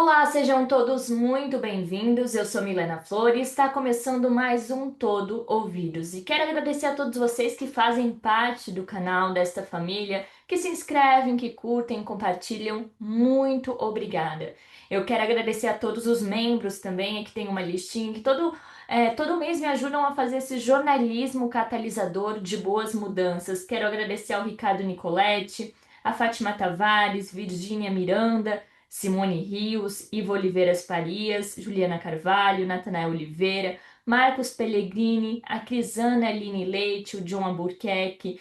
Olá, sejam todos muito bem-vindos. Eu sou Milena Flores e está começando mais um Todo Ouvidos. E quero agradecer a todos vocês que fazem parte do canal desta família, que se inscrevem, que curtem, compartilham. Muito obrigada. Eu quero agradecer a todos os membros também, que tem uma listinha que todo mês me ajudam a fazer esse jornalismo catalisador de boas mudanças. Quero agradecer ao Ricardo Nicoletti, a Fátima Tavares, Virgínia Miranda, Simone Rios, Ivo Oliveiras Farias, Juliana Carvalho, Natanael Oliveira, Marcos Pellegrini, a Crisana Aline Leite, o John Albuquerque,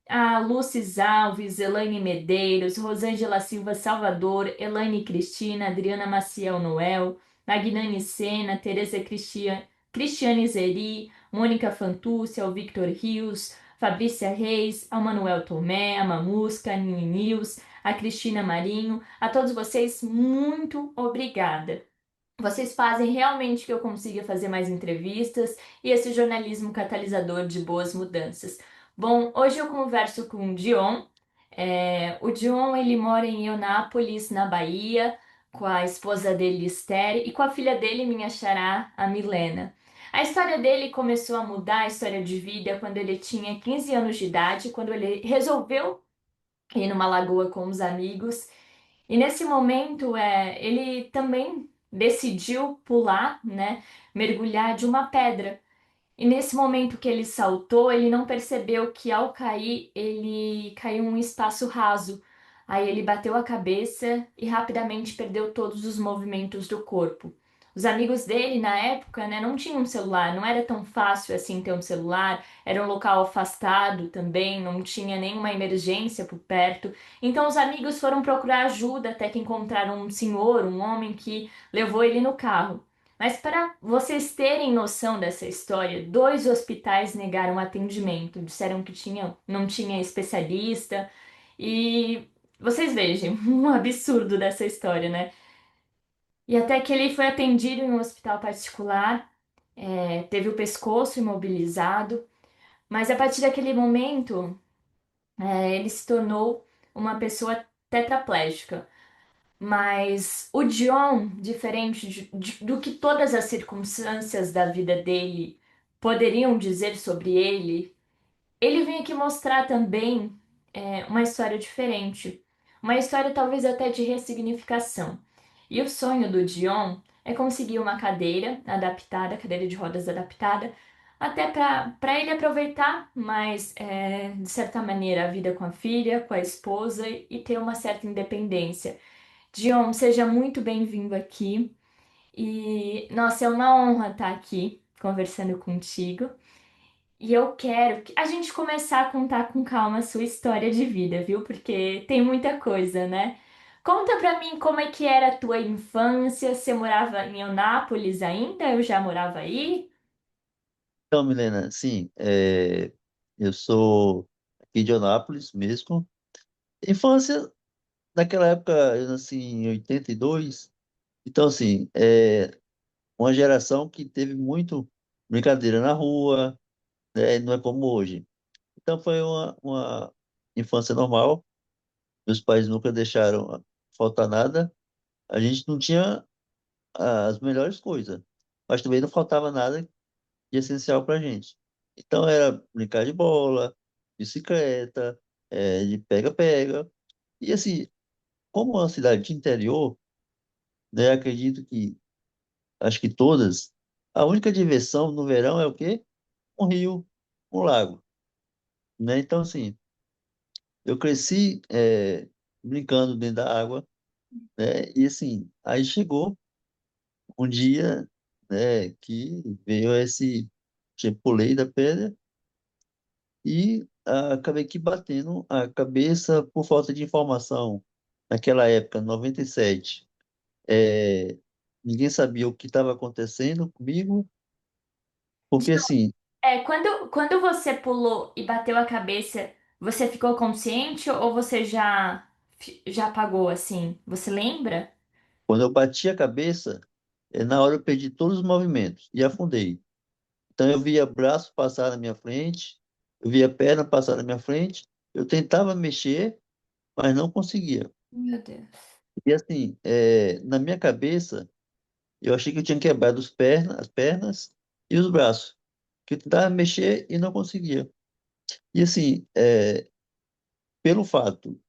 a Lucis Alves, Elaine Medeiros, Rosângela Silva Salvador, Elaine Cristina, Adriana Maciel Noel, Magnani Sena, Tereza Cristiane Zeri, Mônica Fantúcia, o Victor Rios, Fabrícia Reis, ao Manuel Tomé, a Mamusca, a Nini News, a Cristina Marinho, a todos vocês, muito obrigada. Vocês fazem realmente que eu consiga fazer mais entrevistas e esse jornalismo catalisador de boas mudanças. Bom, hoje eu converso com o Dion. O Dion, ele mora em Eunápolis, na Bahia, com a esposa dele, Esther, e com a filha dele, minha xará, a Milena. A história dele começou a mudar, a história de vida, quando ele tinha 15 anos de idade, quando ele resolveu ir numa lagoa com os amigos e nesse momento, ele também decidiu pular, né, mergulhar de uma pedra. E nesse momento que ele saltou, ele não percebeu que ao cair, ele caiu em um espaço raso. Aí ele bateu a cabeça e rapidamente perdeu todos os movimentos do corpo. Os amigos dele na época, né, não tinham um celular, não era tão fácil assim ter um celular, era um local afastado também, não tinha nenhuma emergência por perto. Então os amigos foram procurar ajuda até que encontraram um senhor, um homem que levou ele no carro. Mas para vocês terem noção dessa história, dois hospitais negaram atendimento, disseram que não tinha especialista e vocês vejam, um absurdo dessa história, né? E até que ele foi atendido em um hospital particular, teve o pescoço imobilizado, mas a partir daquele momento, ele se tornou uma pessoa tetraplégica. Mas o John, diferente do que todas as circunstâncias da vida dele poderiam dizer sobre ele, ele vem aqui mostrar também uma história diferente. Uma história talvez até de ressignificação. E o sonho do Dion é conseguir uma cadeira adaptada, cadeira de rodas adaptada, até para ele aproveitar mais, de certa maneira, a vida com a filha, com a esposa e ter uma certa independência. Dion, seja muito bem-vindo aqui. E, nossa, é uma honra estar aqui conversando contigo. E eu quero que a gente começar a contar com calma a sua história de vida, viu? Porque tem muita coisa, né? Conta pra mim como é que era a tua infância. Você morava em Eunápolis ainda? Eu já morava aí? Então, Milena, sim, eu sou aqui de Onápolis mesmo. Infância, naquela época, eu nasci em 82, então, assim, uma geração que teve muito brincadeira na rua, né, não é como hoje. Então, foi uma infância normal, meus pais nunca deixaram faltar nada, a gente não tinha as melhores coisas, mas também não faltava nada de essencial para a gente. Então era brincar de bola, bicicleta, de pega-pega. E assim, como é uma cidade de interior, né, acredito que, acho que todas, a única diversão no verão é o quê? Um rio, um lago, né? Então assim, eu cresci brincando dentro da água, né? E assim, aí chegou um dia, né, que veio pulei da pedra e acabei que batendo a cabeça por falta de informação. Naquela época, 97, é, ninguém sabia o que estava acontecendo comigo, porque assim, Quando você pulou e bateu a cabeça, você ficou consciente ou você já apagou assim? Você lembra? quando eu bati a cabeça, na hora eu perdi todos os movimentos e afundei. Então eu via braço passar na minha frente, eu via perna passar na minha frente, eu tentava mexer, mas não conseguia. Meu Deus. E assim, na minha cabeça, eu achei que eu tinha quebrado as pernas e os braços. Que eu tentava mexer e não conseguia. E assim, pelo fato,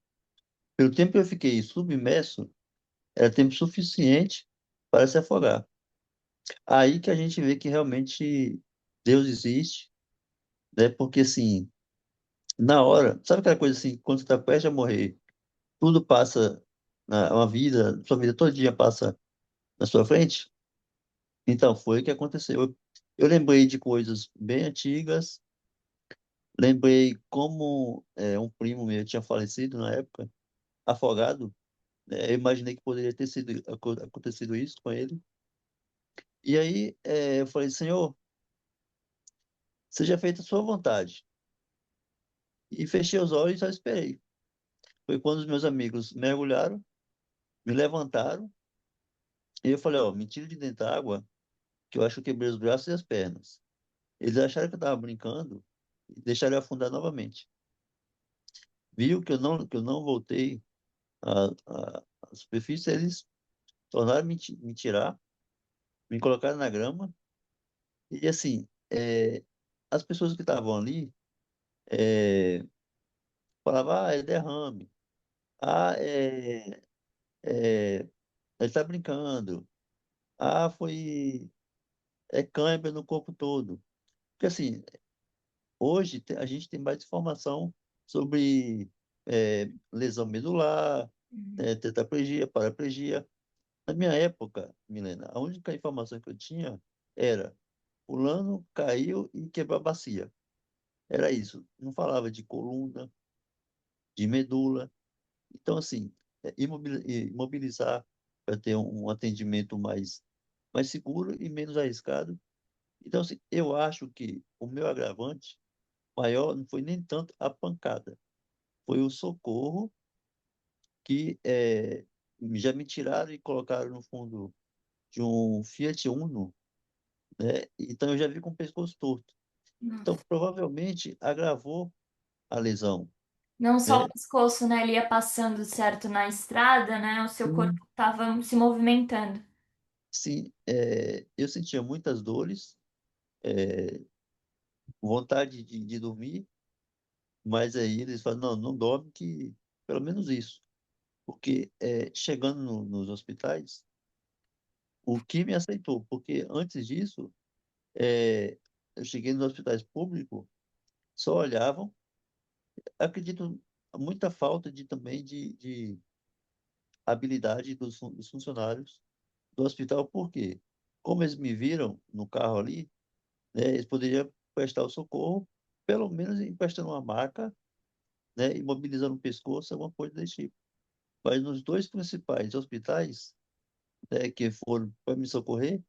pelo tempo que eu fiquei submerso, era tempo suficiente para se afogar. Aí que a gente vê que realmente Deus existe, né? Porque assim, na hora, sabe aquela coisa assim, quando você está prestes a morrer, tudo passa uma vida, sua vida todo dia passa na sua frente? Então, foi o que aconteceu. Eu lembrei de coisas bem antigas, lembrei como um primo meu tinha falecido na época, afogado, né? Eu imaginei que poderia ter sido acontecido isso com ele. E aí eu falei, Senhor, seja feita a sua vontade. E fechei os olhos e só esperei. Foi quando os meus amigos mergulharam, me levantaram, e eu falei, ó, me tira de dentro da água, que eu acho que eu quebrei os braços e as pernas. Eles acharam que eu estava brincando e deixaram eu afundar novamente. Viu que eu não voltei à superfície, eles tornaram me tirar, me colocaram na grama, e assim, as pessoas que estavam ali falavam, é derrame, ah, é, ele está brincando, foi cãibra no corpo todo. Porque assim, hoje a gente tem mais informação sobre lesão medular, tetraplegia, paraplegia. Na minha época, Milena, a única informação que eu tinha era fulano caiu e quebrou a bacia. Era isso. Não falava de coluna, de medula. Então, assim, imobilizar para ter um atendimento mais seguro e menos arriscado. Então, assim, eu acho que o meu agravante maior não foi nem tanto a pancada, foi o socorro que já me tiraram e colocaram no fundo de um Fiat Uno, né? Então eu já vi com o pescoço torto. Então Nossa. provavelmente agravou a lesão, Não só o né? pescoço, né? Ele ia passando certo na estrada, né? O seu corpo Sim. estava se movimentando. Sim, eu sentia muitas dores, vontade de dormir, mas aí eles falam, não, não dorme que pelo menos isso. Porque chegando nos hospitais, o que me aceitou, porque antes disso, eu cheguei nos hospitais públicos, só olhavam, acredito, muita falta também de habilidade dos funcionários do hospital, porque como eles me viram no carro ali, né, eles poderiam prestar o socorro, pelo menos emprestando uma maca, né, imobilizando o pescoço, alguma coisa desse tipo. Mas nos dois principais hospitais, né, que foram para me socorrer,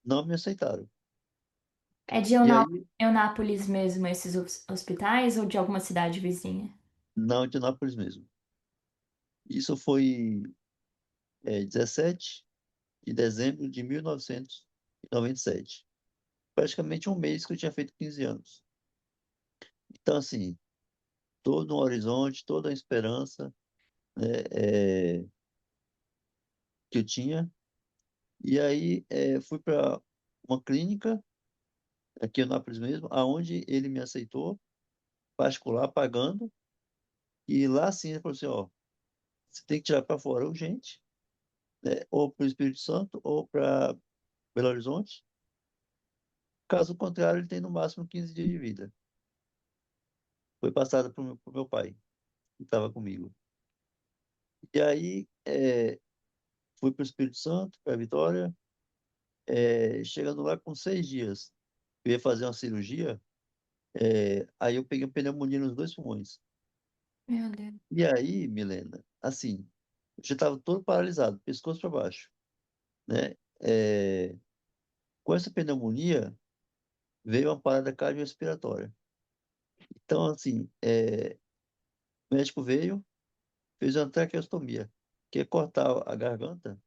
não me aceitaram. É de E aí, Eunápolis mesmo, esses hospitais, ou de alguma cidade vizinha? não, de Nápoles mesmo. Isso foi 17 de dezembro de 1997. Praticamente um mês que eu tinha feito 15 anos. Então, assim, todo um horizonte, toda a esperança, né, que eu tinha. E aí fui para uma clínica, aqui em Nápoles mesmo, aonde ele me aceitou, particular, pagando. E lá sim ele falou assim, ó, você tem que tirar para fora urgente, né, ou para o Espírito Santo, ou para Belo Horizonte. Caso contrário, ele tem no máximo 15 dias de vida. Foi passada para o meu pai, que estava comigo. E aí fui para o Espírito Santo, para Vitória, chegando lá com 6 dias. Eu ia fazer uma cirurgia, aí eu peguei uma pneumonia nos dois pulmões. Meu Deus. E aí, Milena, assim, eu já estava todo paralisado, pescoço para baixo, né? É, com essa pneumonia, veio uma parada cardiorrespiratória. Então, assim, o médico veio, fez uma traqueostomia, que é cortar a garganta,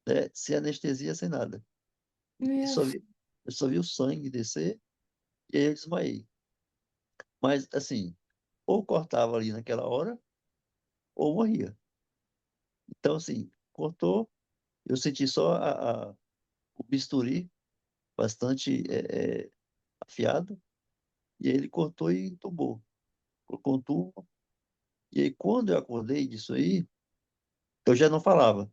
né, sem anestesia, sem nada. E Meu eu só vi o sangue descer e aí eu desmaiei. Mas, assim, ou cortava ali naquela hora, ou morria. Então, assim, cortou, eu senti só o bisturi bastante afiado, e aí ele cortou e entubou. Colocou um tubo, e aí quando eu acordei disso aí, eu já não falava,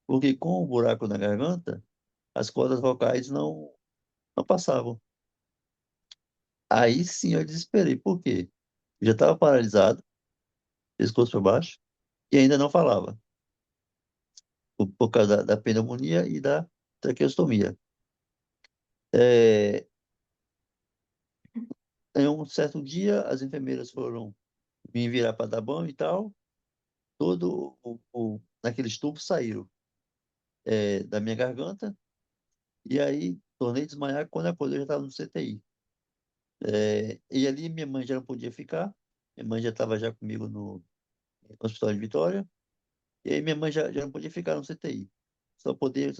porque com o buraco na garganta, as cordas vocais não passavam. Aí sim eu desesperei, por quê? Eu já estava paralisado, pescoço para baixo, e ainda não falava, por causa da pneumonia e da traqueostomia. É, em um certo dia, as enfermeiras foram me virar para dar banho e tal, todo naqueles tubos saíram da minha garganta, e aí tornei a desmaiar. Quando eu acordei eu já estava no CTI. E ali minha mãe já não podia ficar, minha mãe já estava já comigo no Hospital de Vitória, e aí minha mãe já não podia ficar no CTI. Só poderia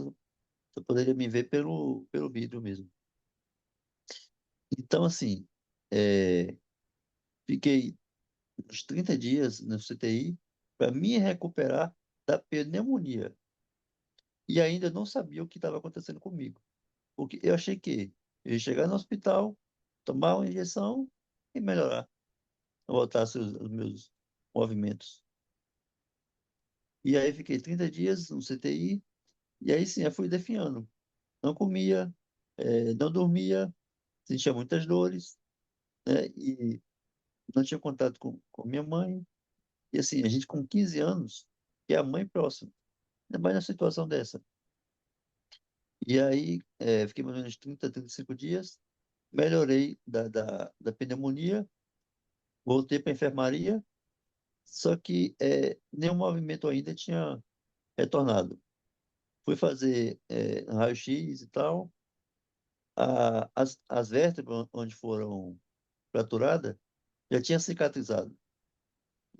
me ver pelo vidro mesmo. Então, assim, é, fiquei uns 30 dias no CTI para me recuperar da pneumonia. E ainda não sabia o que estava acontecendo comigo. Porque eu achei que eu ia chegar no hospital, tomar uma injeção e melhorar, voltar os meus movimentos. E aí fiquei 30 dias no CTI, e aí sim, eu fui definhando. Não comia, não dormia, sentia muitas dores, né? E não tinha contato com minha mãe. E assim, a gente com 15 anos, que é a mãe próxima, ainda mais na situação dessa. E aí, fiquei mais ou menos 35 dias, melhorei da pneumonia, voltei para a enfermaria, só que nenhum movimento ainda tinha retornado. Fui fazer raio-x e tal, as vértebras onde foram fraturadas já tinha cicatrizado.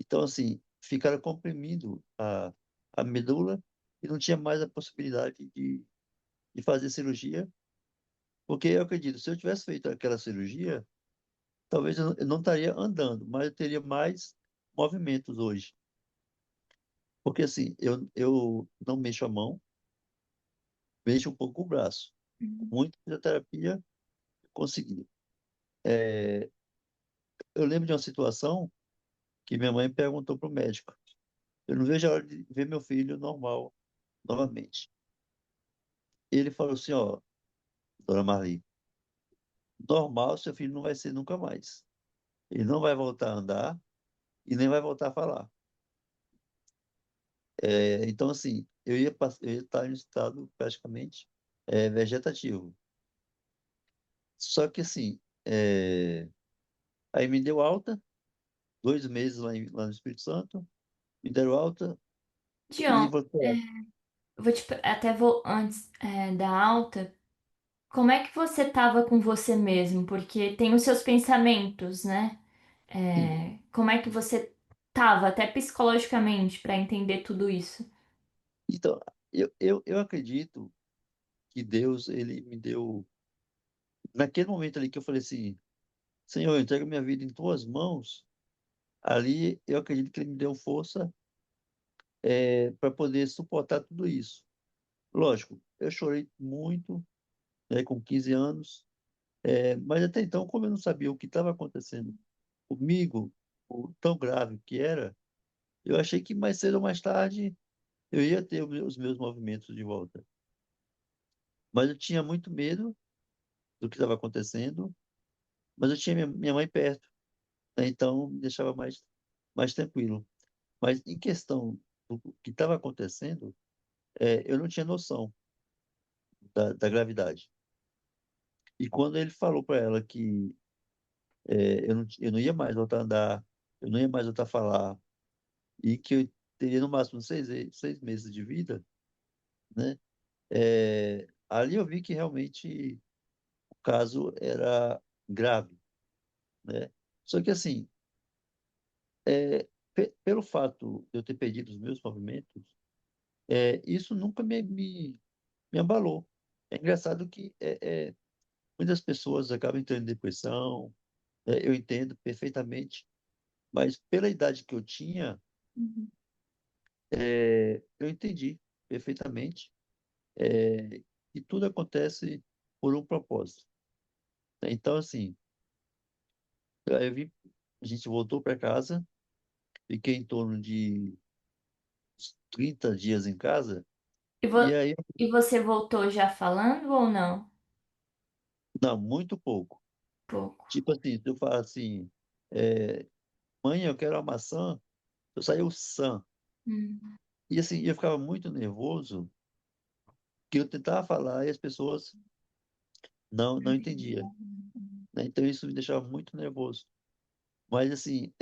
Então, assim, ficaram comprimindo a medula e não tinha mais a possibilidade de fazer cirurgia, porque eu acredito, se eu tivesse feito aquela cirurgia, talvez eu não estaria andando, mas eu teria mais movimentos hoje. Porque, assim, eu não mexo a mão, mexo um pouco o braço. Uhum. Muita fisioterapia, eu consegui. É, eu lembro de uma situação que minha mãe perguntou para o médico: eu não vejo a hora de ver meu filho normal novamente. Ele falou assim: ó, dona Marli, normal seu filho não vai ser nunca mais. Ele não vai voltar a andar e nem vai voltar a falar. Então, assim, eu ia estar em um estado praticamente vegetativo. Só que, assim, aí me deu alta, 2 meses lá no Espírito Santo, me deram alta e Dion, voltei lá. eu vou até vou antes da alta. Como é que você estava com você mesmo? Porque tem os seus pensamentos, né? Sim. Como é que você estava, até psicologicamente, para entender tudo isso? Então, eu acredito que Deus, ele me deu, naquele momento ali que eu falei assim, Senhor, eu entrego minha vida em tuas mãos, ali eu acredito que ele me deu força para poder suportar tudo isso. Lógico, eu chorei muito, né, com 15 anos, mas até então, como eu não sabia o que estava acontecendo comigo, o tão grave que era, eu achei que mais cedo ou mais tarde eu ia ter os meus movimentos de volta. Mas eu tinha muito medo do que estava acontecendo, mas eu tinha minha mãe perto, né, então me deixava mais tranquilo. Mas em questão do que estava acontecendo, eu não tinha noção da gravidade. E quando ele falou para ela que eu não ia mais voltar a andar, eu não ia mais voltar a falar, e que eu teria no máximo 6 meses de vida, né? Ali eu vi que realmente o caso era grave, né? Só que assim, pelo fato de eu ter perdido os meus movimentos, isso nunca me abalou. É engraçado que muitas pessoas acabam entrando em depressão, eu entendo perfeitamente, mas pela idade que eu tinha, Uhum. Eu entendi perfeitamente que tudo acontece por um propósito. Então, assim, aí eu vim, a gente voltou para casa, fiquei em torno de 30 dias em casa, E, e vo- aí, e você voltou já falando ou não? não, muito pouco. Pouco. Tipo assim, se eu falar assim, é, mãe, eu quero uma maçã, eu saía o sam. Hum. E assim, eu ficava muito nervoso, que eu tentava falar e as pessoas não entendiam, né? Então isso me deixava muito nervoso. Mas assim,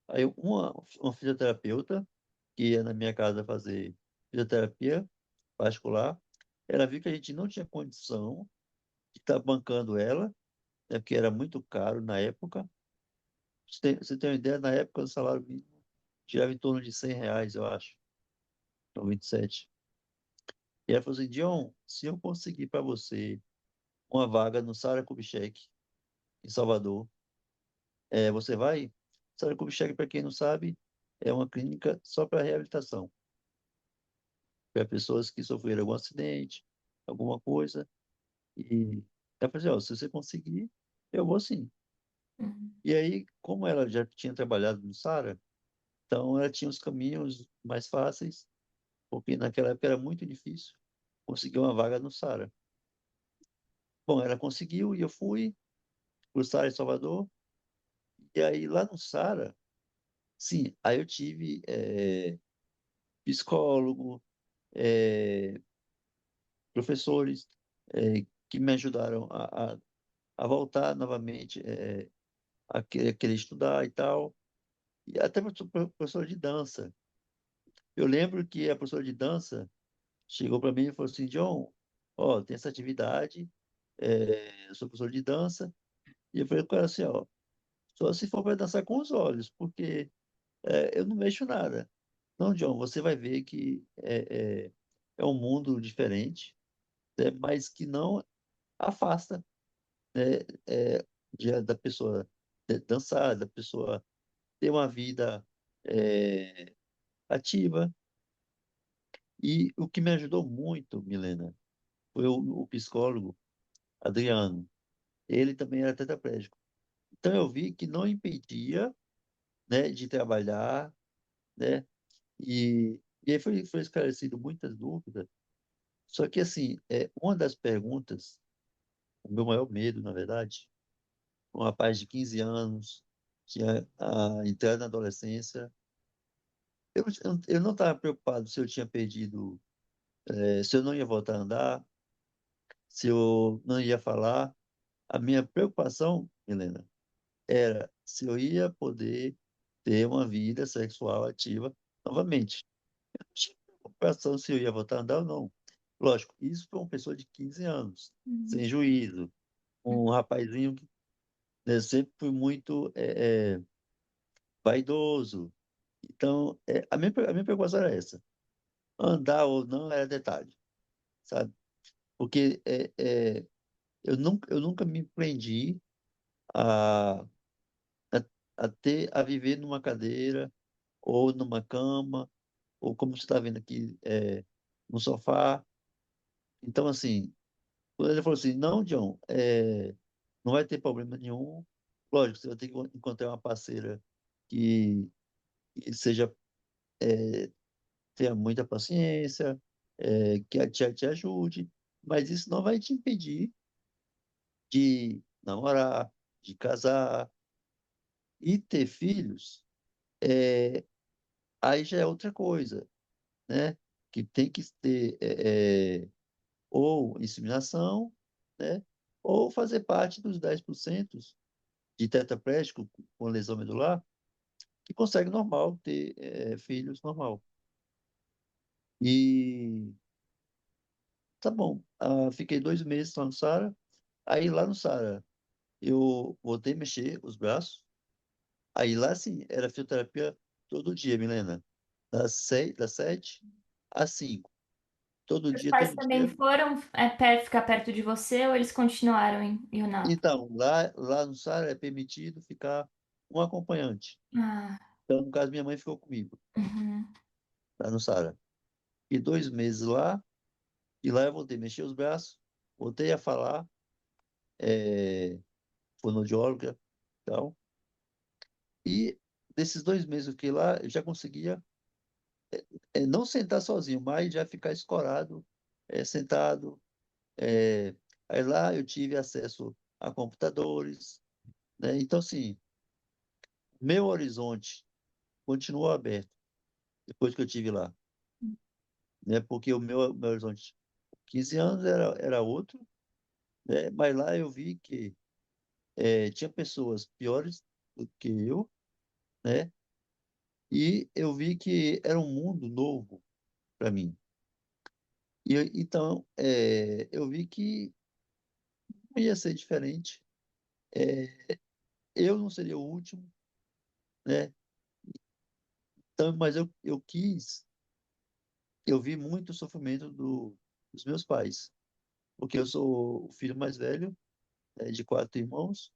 aí uma fisioterapeuta que ia na minha casa fazer fisioterapia particular, ela viu que a gente não tinha condição de estar bancando ela, né, porque era muito caro na época. Você tem uma ideia, na época o salário mínimo girava em torno de R$ 100, eu acho, então 27. E ela falou assim, Dion, se eu conseguir para você uma vaga no Sara Kubitschek, em Salvador, você vai? Sara Kubitschek, para quem não sabe, é uma clínica só para reabilitação, para pessoas que sofreram algum acidente, alguma coisa. E ela falou assim, ó, se você conseguir, eu vou sim. Uhum. E aí, como ela já tinha trabalhado no Sara, então ela tinha os caminhos mais fáceis, porque naquela época era muito difícil conseguir uma vaga no Sara. Bom, ela conseguiu e eu fui para o Sara em Salvador. E aí, lá no Sara, sim, aí eu tive psicólogo, é, professores que me ajudaram a voltar novamente a querer estudar e tal. E até professor de dança. Eu lembro que a professora de dança chegou para mim e falou assim, John, ó, tem essa atividade, eu sou professor de dança. E eu falei com ela assim, ó, só se for para dançar com os olhos, porque eu não mexo nada. Não, John, você vai ver que é um mundo diferente, né, mas que não afasta, né, da pessoa dançar, da pessoa ter uma vida é, ativa. E o que me ajudou muito, Milena, foi o psicólogo Adriano. Ele também era tetraplégico. Então eu vi que não impedia, né, de trabalhar, né, e aí foi esclarecido muitas dúvidas. Só que, assim, uma das perguntas, o meu maior medo, na verdade, um rapaz de 15 anos, tinha entrado na adolescência, eu não estava preocupado se eu tinha perdido, se eu não ia voltar a andar, se eu não ia falar. A minha preocupação, Helena, era se eu ia poder ter uma vida sexual ativa novamente. Eu não tinha preocupação se eu ia voltar a andar ou não. Lógico, isso para uma pessoa de 15 anos, sem Uhum. juízo, um rapazinho que, né, sempre fui muito vaidoso. Então, a minha preocupação era essa. Andar ou não era detalhe, sabe? Porque eu nunca me prendi a, a, a viver numa cadeira, ou numa cama, ou como você está vendo aqui, no sofá. Então, assim, quando ele falou assim, não, John, não vai ter problema nenhum. Lógico, você vai ter que encontrar uma parceira que, que seja, tenha muita paciência, que te ajude, mas isso não vai te impedir de namorar, de casar e ter filhos. É, aí já é outra coisa, né? Que tem que ter ou inseminação, né? Ou fazer parte dos 10% de tetraplégico com lesão medular que consegue normal ter filhos normal. E tá bom. Fiquei 2 meses lá no Sara. Aí lá no Sara eu voltei a mexer os braços. Aí lá sim, era fisioterapia todo dia, Milena. Das 7 às 5. Seus pais Todo também dia. foram ficar perto de você ou eles continuaram em Eunápolis? Então, lá no Sara é permitido ficar um acompanhante. Ah, Então, no caso, minha mãe ficou comigo. uhum. lá no Sara. E 2 meses lá, e lá eu voltei a mexer os braços, voltei a falar, é, fonoaudióloga e tal. E desses 2 meses que eu fiquei lá, eu já conseguia não sentar sozinho, mas já ficar escorado, sentado. é. Aí lá eu tive acesso a computadores, né? Então, assim, meu horizonte continuou aberto depois que eu tive lá, né? Porque o meu horizonte, 15 anos era outro, né? Mas lá eu vi que tinha pessoas piores do que eu, né? E eu vi que era um mundo novo para mim. Então, eu vi que não ia ser diferente. É, eu não seria o último, né? Então, mas eu vi muito o sofrimento dos meus pais, porque eu sou o filho mais velho, de 4 irmãos.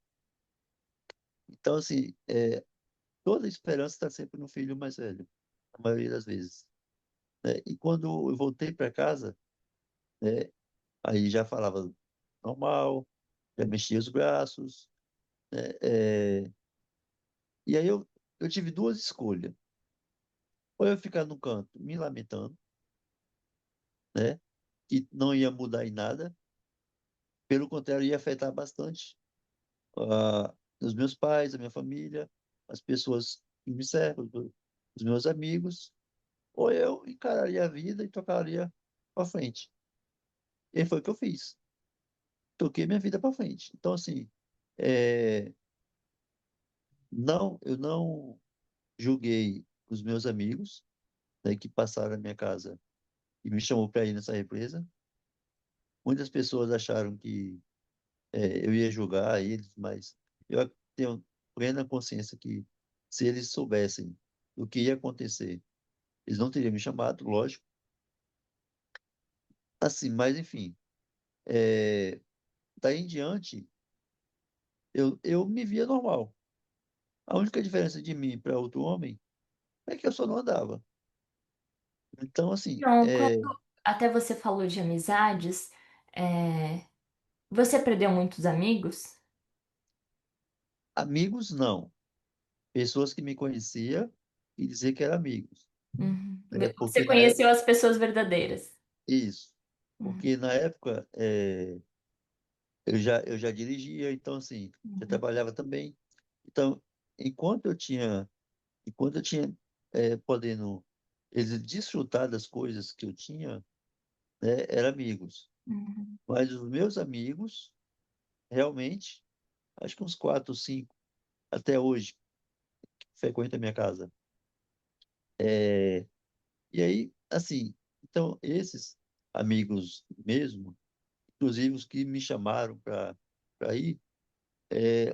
Então, assim, toda a esperança está sempre no filho mais velho, a maioria das vezes, né? E quando eu voltei para casa, né, aí já falava normal, já mexia os braços, né? E aí eu tive duas escolhas. Ou eu ficar no canto me lamentando, né? Que não ia mudar em nada, pelo contrário, ia afetar bastante os meus pais, a minha família, as pessoas que me cercam, os meus amigos, ou eu encararia a vida e tocaria para frente. E foi o que eu fiz. Toquei minha vida para frente. Então, assim, é, não, eu não julguei os meus amigos, né, que passaram na minha casa e me chamou para ir nessa represa. Muitas pessoas acharam que eu ia julgar eles, mas eu tenho plena consciência que se eles soubessem o que ia acontecer, eles não teriam me chamado, lógico. Assim, mas enfim, é, daí em diante, eu me via normal. A única diferença de mim para outro homem é que eu só não andava. Então, assim, Então, quando até você falou de amizades, é, você perdeu muitos amigos? amigos não. Pessoas que me conhecia e dizer que eram amigos, Uhum. né? Você Porque na época, conheceu as pessoas verdadeiras? isso. Uhum. Porque na época, eu já dirigia, então assim, já Uhum. trabalhava também. Então, enquanto eu tinha, enquanto eu tinha podendo eles desfrutar das coisas que eu tinha, né, eram amigos. Uhum. Mas os meus amigos, realmente, acho que uns quatro, cinco, até hoje, que frequentam a minha casa. É, e aí, assim, então esses amigos mesmo, inclusive os que me chamaram para ir,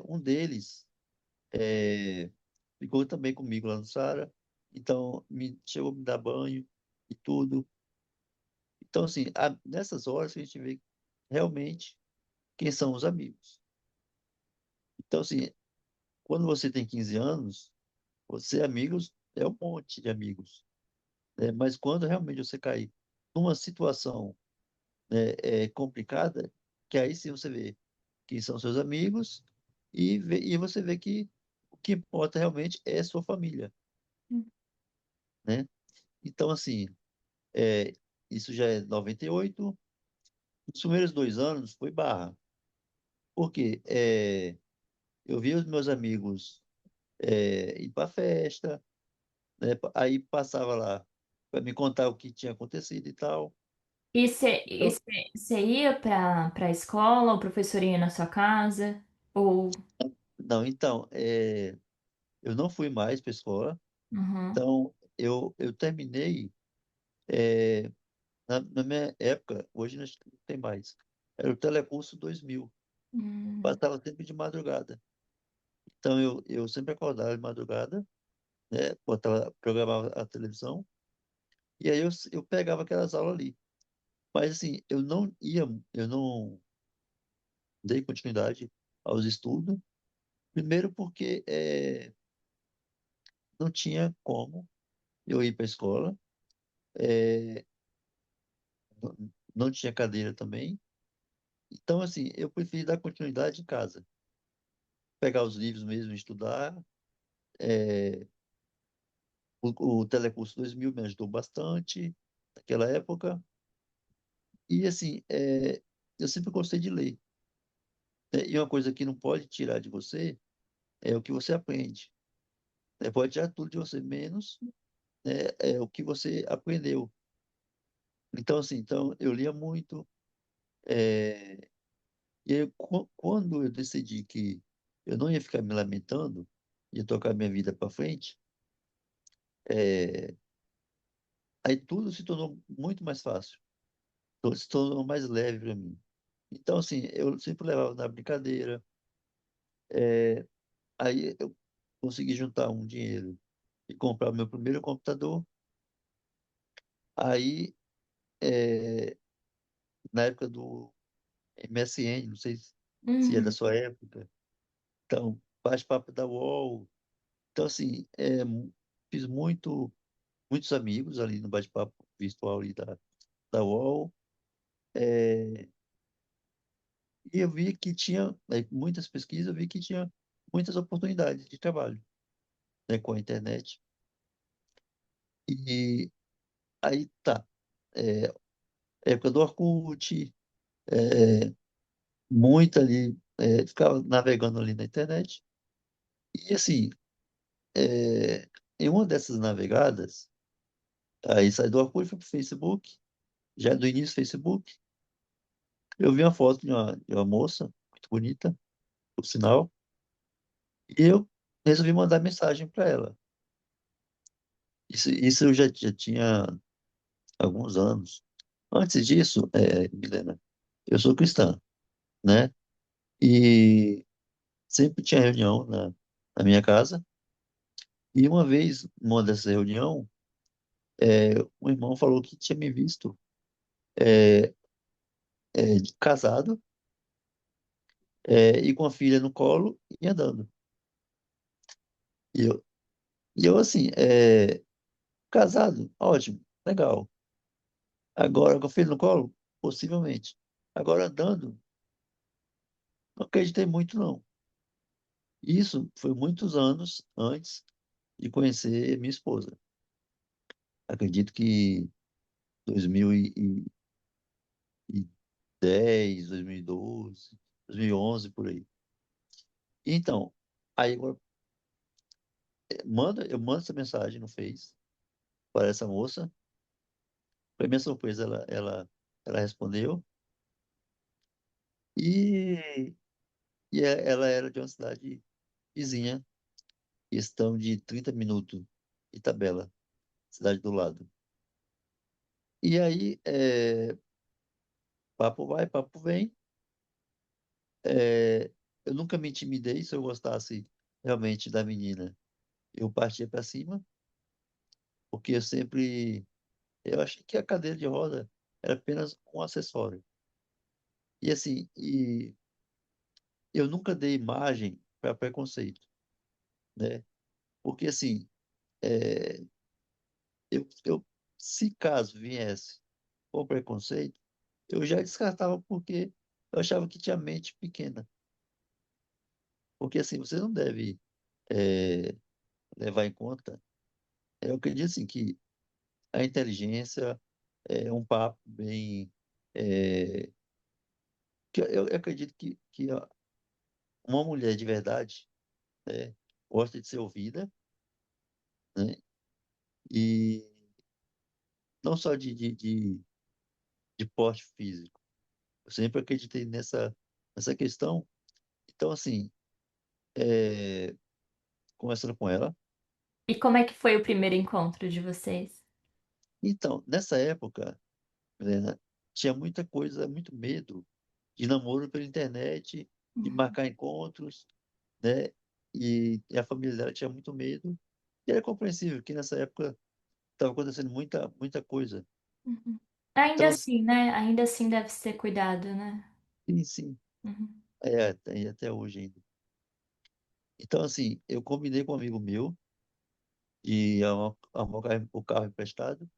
um deles É, ficou também comigo lá no Sara. Então, chegou a me dar banho e tudo. Então, assim, nessas horas que a gente vê realmente quem são os amigos. Então, assim, quando você tem 15 anos, você amigos é um monte de amigos, né? Mas quando realmente você cair numa situação, né, complicada, que aí sim você vê quem são seus amigos e você vê que o que importa realmente é a sua família, né? Então, assim, É, isso já é 98. Os primeiros 2 anos foi barra. Por quê? Eu vi os meus amigos ir para festa, né? Aí passava lá para me contar o que tinha acontecido e tal. E Então, você ia para a escola, o professor ia na sua casa? Ou. não, então, eu não fui mais para escola. Uhum. Então, eu terminei, é, na minha época, hoje acho que não tem mais. Era o Telecurso 2000. Uhum. Passava sempre de madrugada. Então, eu sempre acordava de madrugada, né? Botava, programava a televisão, e aí eu pegava aquelas aulas ali. Mas assim, eu não dei continuidade aos estudos, primeiro porque não tinha como eu ir para a escola, é, não, não tinha cadeira também. Então, assim, eu preferi dar continuidade em casa, pegar os livros mesmo, e estudar. É, o Telecurso 2000 me ajudou bastante naquela época. E, assim, eu sempre gostei de ler, né? E uma coisa que não pode tirar de você é o que você aprende. Né? Pode tirar tudo de você, menos, né, é o que você aprendeu. Então, assim, então, eu lia muito. é, e aí, quando eu decidi que eu não ia ficar me lamentando, ia tocar minha vida para frente, é, aí tudo se tornou muito mais fácil. Se tornou mais leve para mim. Então, assim, eu sempre levava na brincadeira. é, Aí eu consegui juntar um dinheiro e comprar o meu primeiro computador. Aí, é, na época do MSN, não sei se é da Uhum, sua época, então, bate-papo da UOL. Então, assim, fiz muitos amigos ali no bate-papo virtual ali da UOL. É, e eu vi que tinha, muitas pesquisas, eu vi que tinha muitas oportunidades de trabalho, né, com a internet. E aí tá. É, época do Orkut, é, muito ali, ficava navegando ali na internet. E assim, em uma dessas navegadas, aí saí do Orkut, fui pro Facebook, já do início do Facebook, eu vi uma foto de uma moça, muito bonita, por sinal, e eu resolvi mandar mensagem para ela. Isso eu já tinha alguns anos. Antes disso, Milena, eu sou cristã, né? E sempre tinha reunião na minha casa. E uma vez, numa dessa reunião, um irmão falou que tinha me visto casado, e com a filha no colo e andando. E eu assim, casado, ótimo, legal. Agora, com a filha no colo, possivelmente. Agora, andando, não acreditei muito, não. Isso foi muitos anos antes de conhecer minha esposa. Acredito que 2010, 2012, 2011, por aí. Então, aí agora, eu mando essa mensagem no Face para essa moça. Para minha surpresa, ela respondeu. E, ela era de uma cidade vizinha, questão de 30 minutos de tabela, cidade do lado. E aí, papo vai, papo vem. Eu nunca me intimidei. Se eu gostasse realmente da menina, eu partia para cima, porque eu achei que a cadeira de roda era apenas um acessório. E assim, eu nunca dei imagem para preconceito, né? Porque assim, é, se caso viesse com preconceito, eu já descartava porque eu achava que tinha mente pequena. Porque assim, você não deve é, levar em conta. Eu acredito assim que a inteligência é um papo bem. é, que eu acredito que uma mulher de verdade, né, gosta de ser ouvida, né? E não só de porte físico. Eu sempre acreditei nessa questão. Então, assim, é, conversando com ela. E como é que foi o primeiro encontro de vocês? Então, nessa época, Helena, tinha muita coisa, muito medo de namoro pela internet, de Uhum, marcar encontros, né? E a família dela tinha muito medo. E era compreensível que nessa época estava acontecendo muita coisa. uhum. Ainda Então, assim, né? Ainda assim deve ser cuidado, né? sim, sim, Uhum, até hoje ainda. Então, assim, eu combinei com um amigo meu de arrumar o carro emprestado.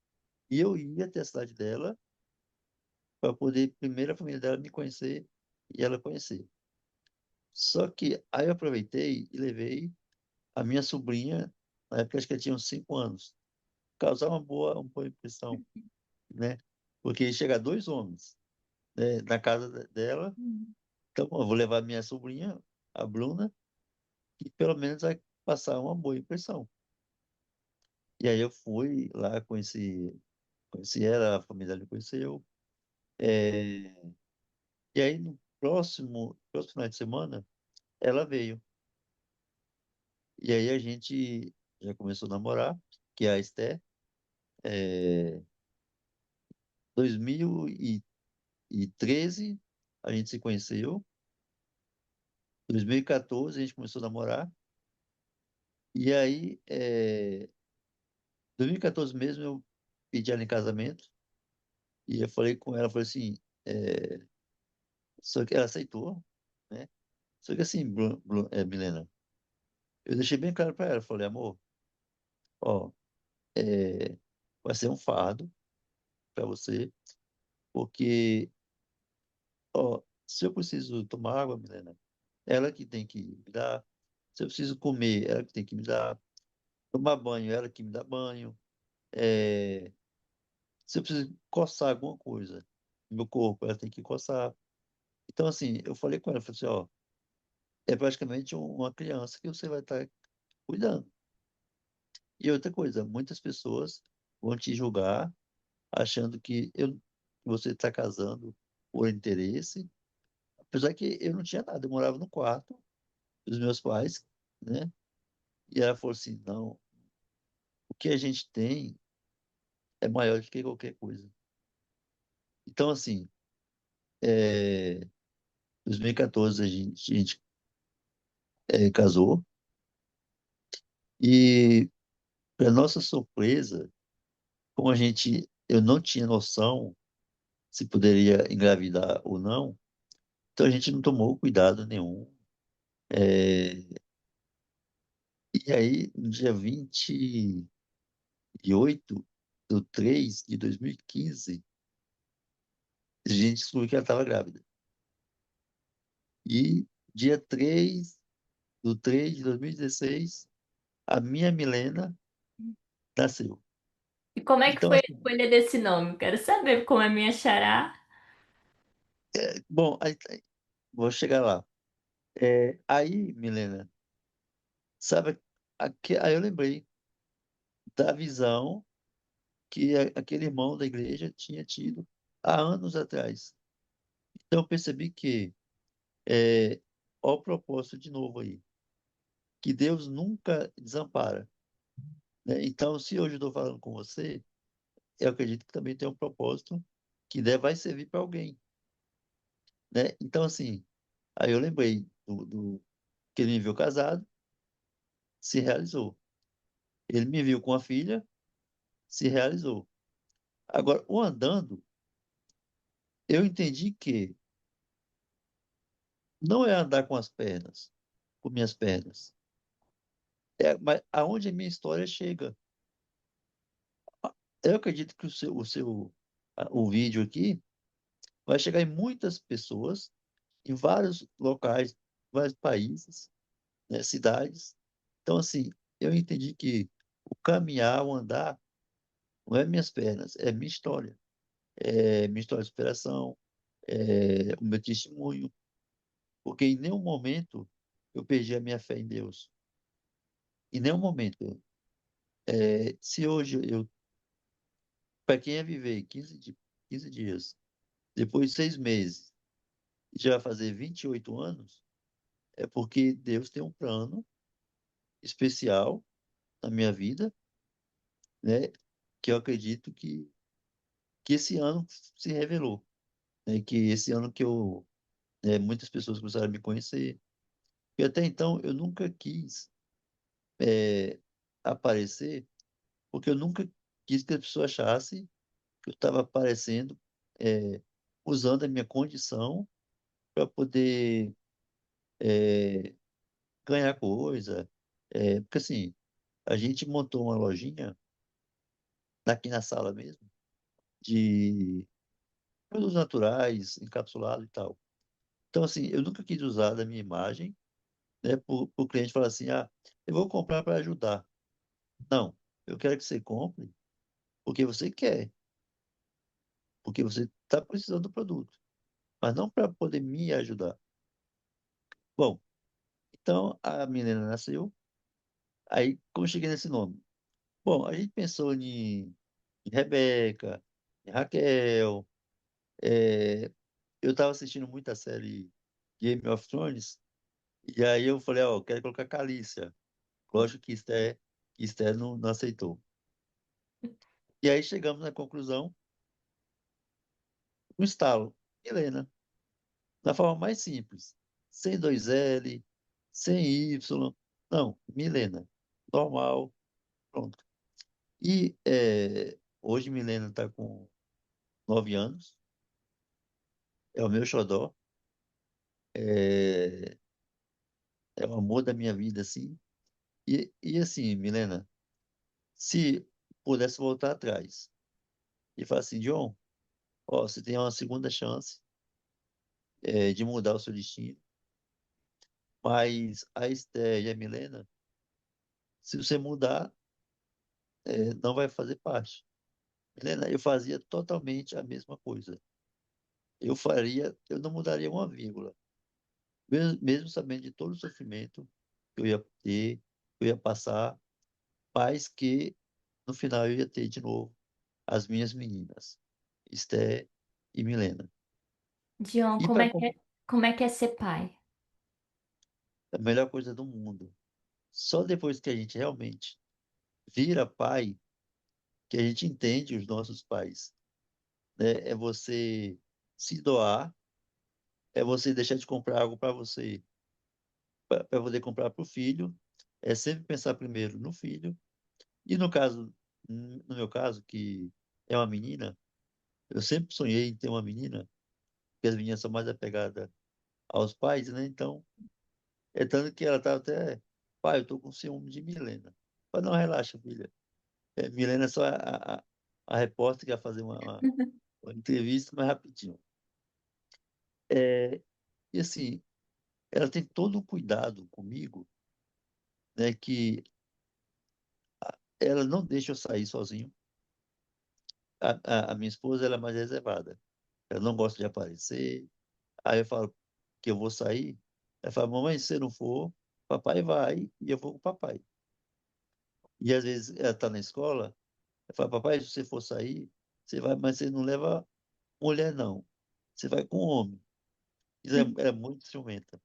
E eu ia até a cidade dela para poder, primeiro, a família dela me conhecer e ela conhecer. Só que aí eu aproveitei e levei a minha sobrinha, na época acho que ela tinha uns 5 anos, causar uma boa impressão, né? Porque chega dois homens, né, na casa dela, então eu vou levar minha sobrinha, a Bruna, que pelo menos vai passar uma boa impressão. E aí eu fui lá, conheci ela, a família dela me conheceu. É, e aí no próximo final de semana, ela veio. E aí a gente já começou a namorar, que é a Esté. É, 2013 a gente se conheceu. 2014 a gente começou a namorar. E aí, 2014 mesmo, eu pedi ela em casamento. E eu falei com ela, falei assim, é, só que ela aceitou, né? Só que assim, Milena, eu deixei bem claro para ela, falei, amor, ó, é, vai ser um fardo para você, porque, ó, se eu preciso tomar água, Milena, ela que tem que me dar. Se eu preciso comer, ela que tem que me dar. Tomar banho, ela que me dá banho. É, se eu preciso coçar alguma coisa no meu corpo, ela tem que coçar. Então, assim, eu falei com ela, falei assim, ó, é praticamente uma criança que você vai estar cuidando. E outra coisa, muitas pessoas vão te julgar achando que você está casando por interesse, apesar que eu não tinha nada, eu morava no quarto dos meus pais, né? E ela falou assim, não, o que a gente tem é maior do que qualquer coisa. Então, assim, é, 2014 a gente casou e, para nossa surpresa, como eu não tinha noção se poderia engravidar ou não, então a gente não tomou cuidado nenhum. É, e aí, no dia 28/3/2015, a gente descobriu que ela estava grávida. E dia 3/3/2016, a minha Milena nasceu. E como é que Então, foi a assim, escolha desse nome? Quero saber como é minha xará. bom, vou chegar lá. Aí, Milena, sabe, aí eu lembrei da visão que aquele irmão da igreja tinha tido há anos atrás. Então eu percebi que, ó o propósito de novo aí, que Deus nunca desampara, né? Então, se hoje eu estou falando com você, eu acredito que também tem um propósito que vai servir para alguém, né? Então, assim, aí eu lembrei que ele me viu casado, se realizou. Ele me viu com a filha, se realizou. Agora, o andando, eu entendi que não é andar com as pernas, com minhas pernas. Mas aonde a minha história chega. Eu acredito que o vídeo aqui vai chegar em muitas pessoas, em vários locais, vários países, né, cidades. Então, assim, eu entendi que o caminhar, o andar, não é minhas pernas, é minha história. É minha história de superação, é o meu testemunho, porque em nenhum momento eu perdi a minha fé em Deus. Em nenhum momento. Se hoje para quem ia viver 15 dias, depois de 6 meses, e já vai fazer 28 anos, é porque Deus tem um plano especial na minha vida, né? Que eu acredito que esse ano se revelou, né? Que esse ano muitas pessoas começaram a me conhecer. E até então eu nunca quis é, aparecer, porque eu nunca quis que as pessoas achassem que eu estava aparecendo, é, usando a minha condição para poder é, ganhar coisa. Porque assim, a gente montou uma lojinha aqui na sala mesmo. de produtos naturais, encapsulado e tal. Então, assim, eu nunca quis usar da minha imagem, né, para o cliente falar assim, ah, eu vou comprar para ajudar. Não, eu quero que você compre porque você quer, porque você está precisando do produto, mas não para poder me ajudar. Bom, então a menina nasceu, aí como eu cheguei nesse nome? Bom, a gente pensou em Rebeca, em Raquel, é, eu estava assistindo muita série Game of Thrones, e aí eu falei, ó, eu quero colocar Calícia. Lógico que Esther não aceitou. E aí chegamos na conclusão, um estalo, Milena, da forma mais simples, sem dois L, sem Y, não, Milena, normal, pronto. E hoje Milena está com 9 anos, é o meu xodó, é, é o amor da minha vida, assim. E assim, Milena, se pudesse voltar atrás e falar assim, John, ó, você tem uma segunda chance de mudar o seu destino, mas a Esther e a Milena, se você mudar, não vai fazer parte. Milena, eu fazia totalmente a mesma coisa. Eu não mudaria uma vírgula, mesmo sabendo de todo o sofrimento que eu ia ter, que eu ia passar, mas que no final eu ia ter de novo as minhas meninas, Esther e Milena. Dion, E para como é que é ser pai? a melhor coisa do mundo, só depois que a gente realmente vira pai, que a gente entende os nossos pais, né? É você se doar, é você deixar de comprar algo para você, para poder comprar para o filho, é sempre pensar primeiro no filho. E no caso, no meu caso, que é uma menina, eu sempre sonhei em ter uma menina, porque as meninas são mais apegadas aos pais, né? Então, é tanto que ela tá até, pai, eu tô com ciúme de Milena. Mas não, relaxa, filha. Milena é só a repórter que vai fazer uma entrevista mais rapidinho. É, e assim, ela tem todo o cuidado comigo, né, que ela não deixa eu sair sozinho. A minha esposa, ela é mais reservada. Ela não gosta de aparecer. Aí eu falo que eu vou sair. Ela fala, mamãe, se você não for, papai vai e eu vou com o papai. E às vezes ela está na escola, ela fala, papai, se você for sair, você vai, mas você não leva mulher, não. Você vai com homem. Isso é muito ciumenta.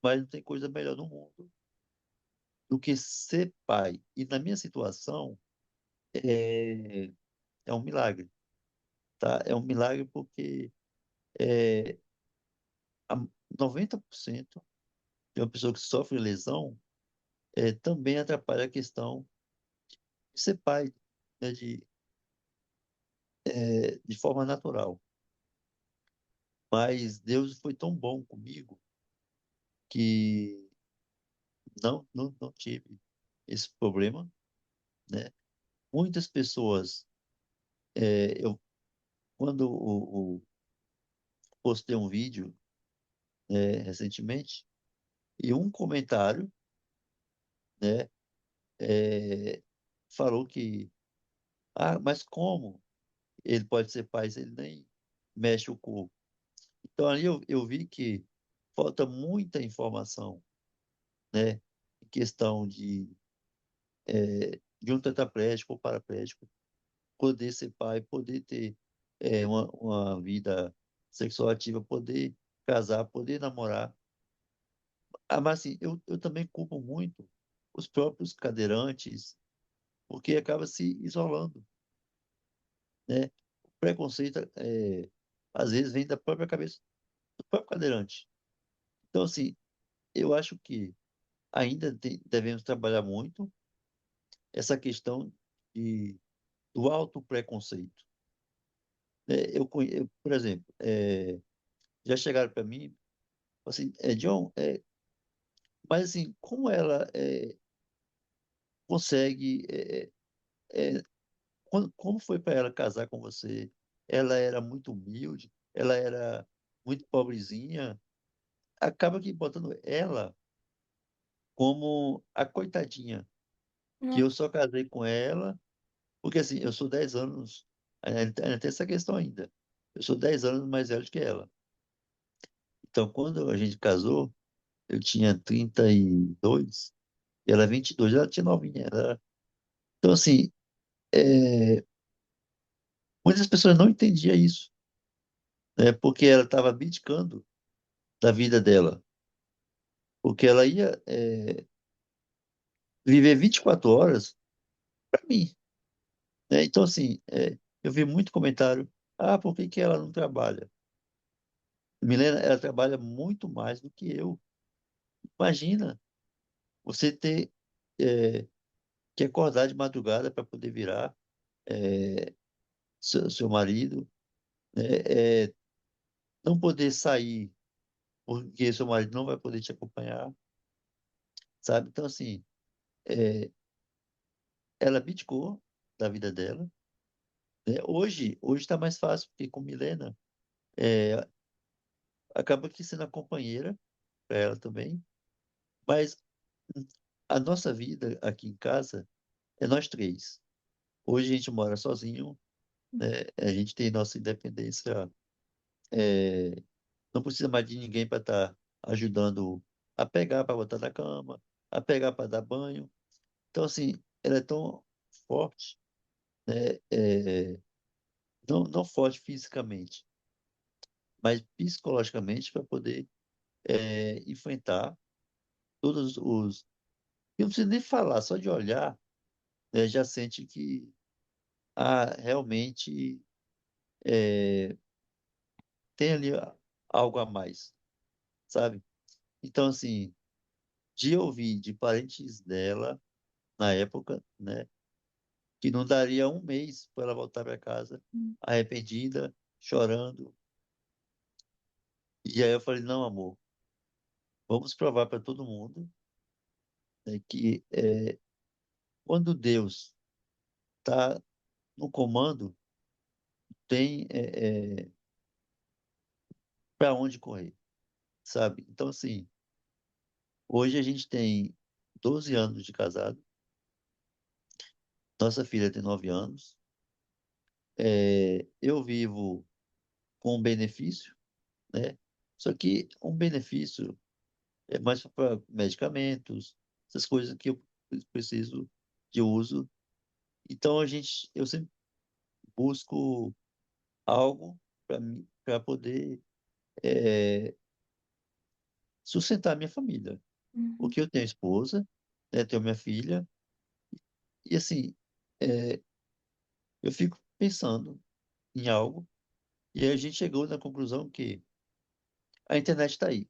Mas não tem coisa melhor no mundo do que ser pai. E na minha situação, é, é um milagre, tá? É um milagre porque é, a 90% de uma pessoa que sofre lesão também atrapalha a questão de ser pai, né, de forma natural. Mas Deus foi tão bom comigo que não tive esse problema, né? Muitas pessoas, eu quando postei um vídeo recentemente e um comentário, né, é, falou que, ah, mas como ele pode ser pai se ele nem mexe o corpo? Então ali eu vi que falta muita informação, né, em questão de um tetraplégico ou paraplégico poder ser pai, poder ter uma vida sexual ativa, poder casar, poder namorar. Ah, mas assim, eu também culpo muito os próprios cadeirantes, porque acaba se isolando, né? O preconceito, às vezes, vem da própria cabeça do próprio cadeirante. Então, assim, eu acho que ainda devemos trabalhar muito essa questão do alto preconceito. Né? Por exemplo, já chegaram para mim, assim, John, mas assim, como ela consegue como foi para ela casar com você? Ela era muito humilde, ela era muito pobrezinha. Acaba que botando ela como a coitadinha, que eu Nossa. só casei com ela, porque assim, eu sou 10 anos, ainda tem essa questão ainda. Eu sou 10 anos mais velho que ela. Então, quando a gente casou, eu tinha 32 e ela 22, ela tinha novinha. Então, assim, é, muitas pessoas não entendiam isso, né? Porque ela estava abdicando da vida dela, porque ela ia viver 24 horas para mim, né? Então, assim, eu vi muito comentário, por que que ela não trabalha? Milena, ela trabalha muito mais do que eu. Imagina você ter é, que acordar de madrugada para poder virar seu marido, né? Não poder sair porque seu marido não vai poder te acompanhar, sabe? Então, assim, é, ela abdicou da vida dela, né? Hoje está mais fácil, porque com Milena, é, acaba que sendo a companheira para ela também, mas a nossa vida aqui em casa é nós três. Hoje a gente mora sozinho, né? A gente tem nossa independência, é, não precisa mais de ninguém para estar ajudando a pegar para botar na cama, a pegar para dar banho. Então, assim, ela é tão forte, né? Não forte fisicamente, mas psicologicamente para poder enfrentar todos os. Eu não preciso nem falar, só de olhar, né, já sente que realmente tem ali algo a mais, sabe? Então, assim, de ouvir de parentes dela, na época, né, que não daria um mês para ela voltar para casa, arrependida, chorando. E aí eu falei, não, amor, vamos provar para todo mundo, né, que quando Deus está no comando, tem para onde correr, sabe? Então, assim, hoje a gente tem 12 anos de casado, nossa filha tem 9 anos, eu vivo com um benefício, né? Só que um benefício é mais para medicamentos, essas coisas que eu preciso de uso. Então, eu sempre busco algo para poder é, sustentar minha família. Uhum. Porque eu tenho esposa, né, tenho minha filha, e assim, é, eu fico pensando em algo, e aí a gente chegou na conclusão que a internet está aí,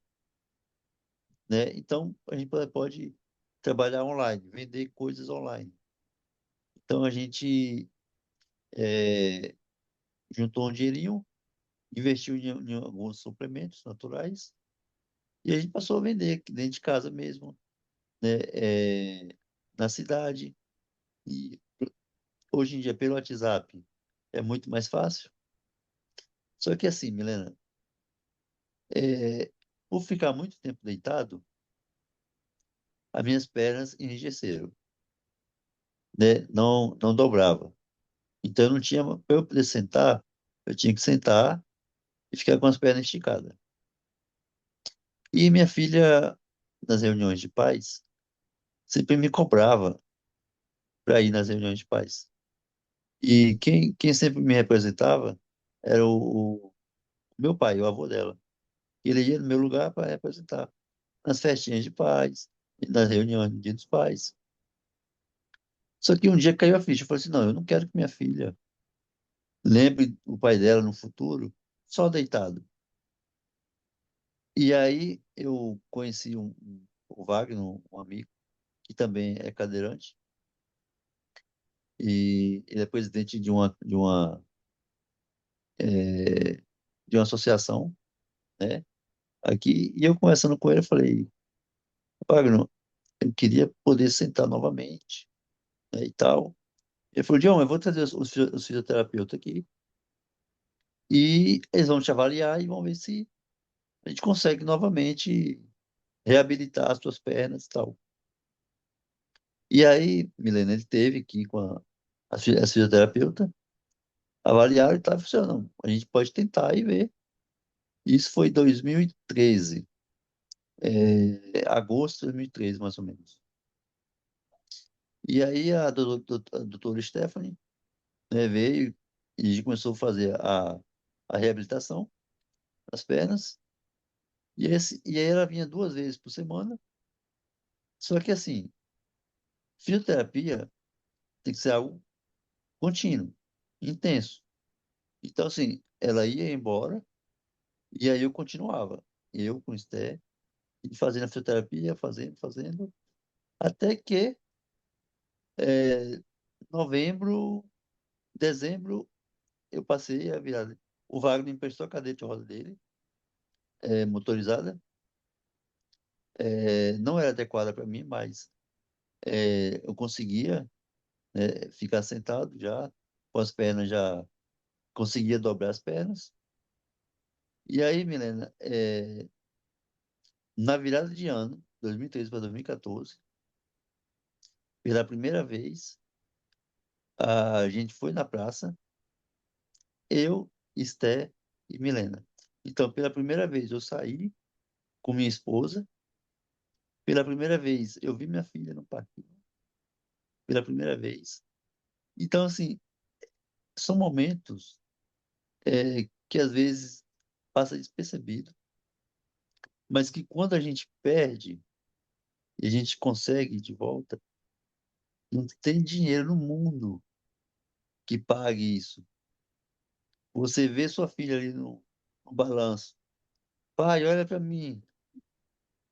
né? Então, a gente pode trabalhar online, vender coisas online. Então, a gente é, juntou um dinheirinho, investiu em alguns suplementos naturais, e a gente passou a vender aqui dentro de casa mesmo, né? Na cidade. E hoje em dia, pelo WhatsApp, é muito mais fácil. Só que assim, Milena, por ficar muito tempo deitado, as minhas pernas enrijeceram, né? Não dobrava. Então, eu não tinha, para eu poder sentar, eu tinha que sentar e ficar com as pernas esticadas. E minha filha, nas reuniões de pais, sempre me cobrava para ir nas reuniões de pais. E quem sempre me representava era o meu pai, o avô dela. Ele ia no meu lugar para representar nas festinhas de pais, nas reuniões do Dia dos Pais. Só que um dia caiu a ficha. Eu falei assim: não, eu não quero que minha filha lembre o pai dela no futuro só deitado. E aí eu conheci o Wagner, um amigo, que também é cadeirante, e ele é presidente de uma associação, né? Aqui, e eu conversando com ele, eu falei, Wagner, eu queria poder sentar novamente, né, e tal. Ele falou, John, eu vou trazer os fisioterapeutas aqui e eles vão te avaliar e vão ver se a gente consegue novamente reabilitar as suas pernas e tal. E aí, Milena, ele teve que ir com a fisioterapeuta, avaliar e tal, funcionando. A gente pode tentar e ver. Isso foi 2013, agosto de 2013, mais ou menos. E aí a doutora Stephanie, né, veio e começou a fazer a reabilitação das pernas. E aí ela vinha 2 vezes por semana. Só que assim, fisioterapia tem que ser algo contínuo, intenso. Então, assim, ela ia embora e aí eu continuava. Eu com o Esté, e fazendo a fisioterapia, fazendo, até que é, novembro, dezembro, eu passei a virar. O Wagner me emprestou a cadeira de roda dele, motorizada. Não era adequada para mim, mas eu conseguia, né, ficar sentado já, com as pernas já, conseguia dobrar as pernas. E aí, Milena, na virada de ano, 2013 para 2014, pela primeira vez, a gente foi na praça, eu, Esté e Milena. Então, pela primeira vez, eu saí com minha esposa. Pela primeira vez, eu vi minha filha no parque. Pela primeira vez. Então, assim, são momentos que às vezes passa despercebido, mas que quando a gente perde e a gente consegue de volta, não tem dinheiro no mundo que pague isso. Você vê sua filha ali no balanço. Pai, olha para mim.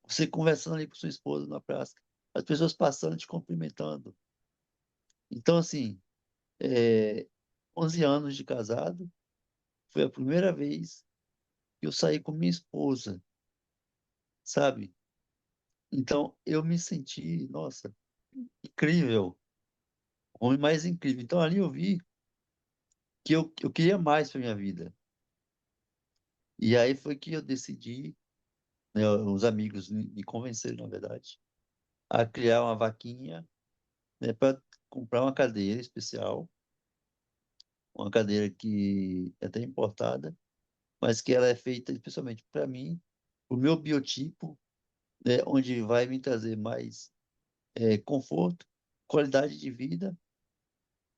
Você conversando ali com sua esposa na praça. As pessoas passando, te cumprimentando. Então, assim, é, 11 anos de casado, foi a primeira vez que eu saí com minha esposa, sabe? Então, eu me senti, nossa, incrível, o homem mais incrível. Então, ali eu vi que eu queria mais para minha vida. E aí foi que eu decidi, né, os amigos me convenceram, na verdade, a criar uma vaquinha, né, para comprar uma cadeira especial, uma cadeira que é até importada, mas que ela é feita especialmente para mim, o meu biotipo, né, onde vai me trazer mais conforto, qualidade de vida,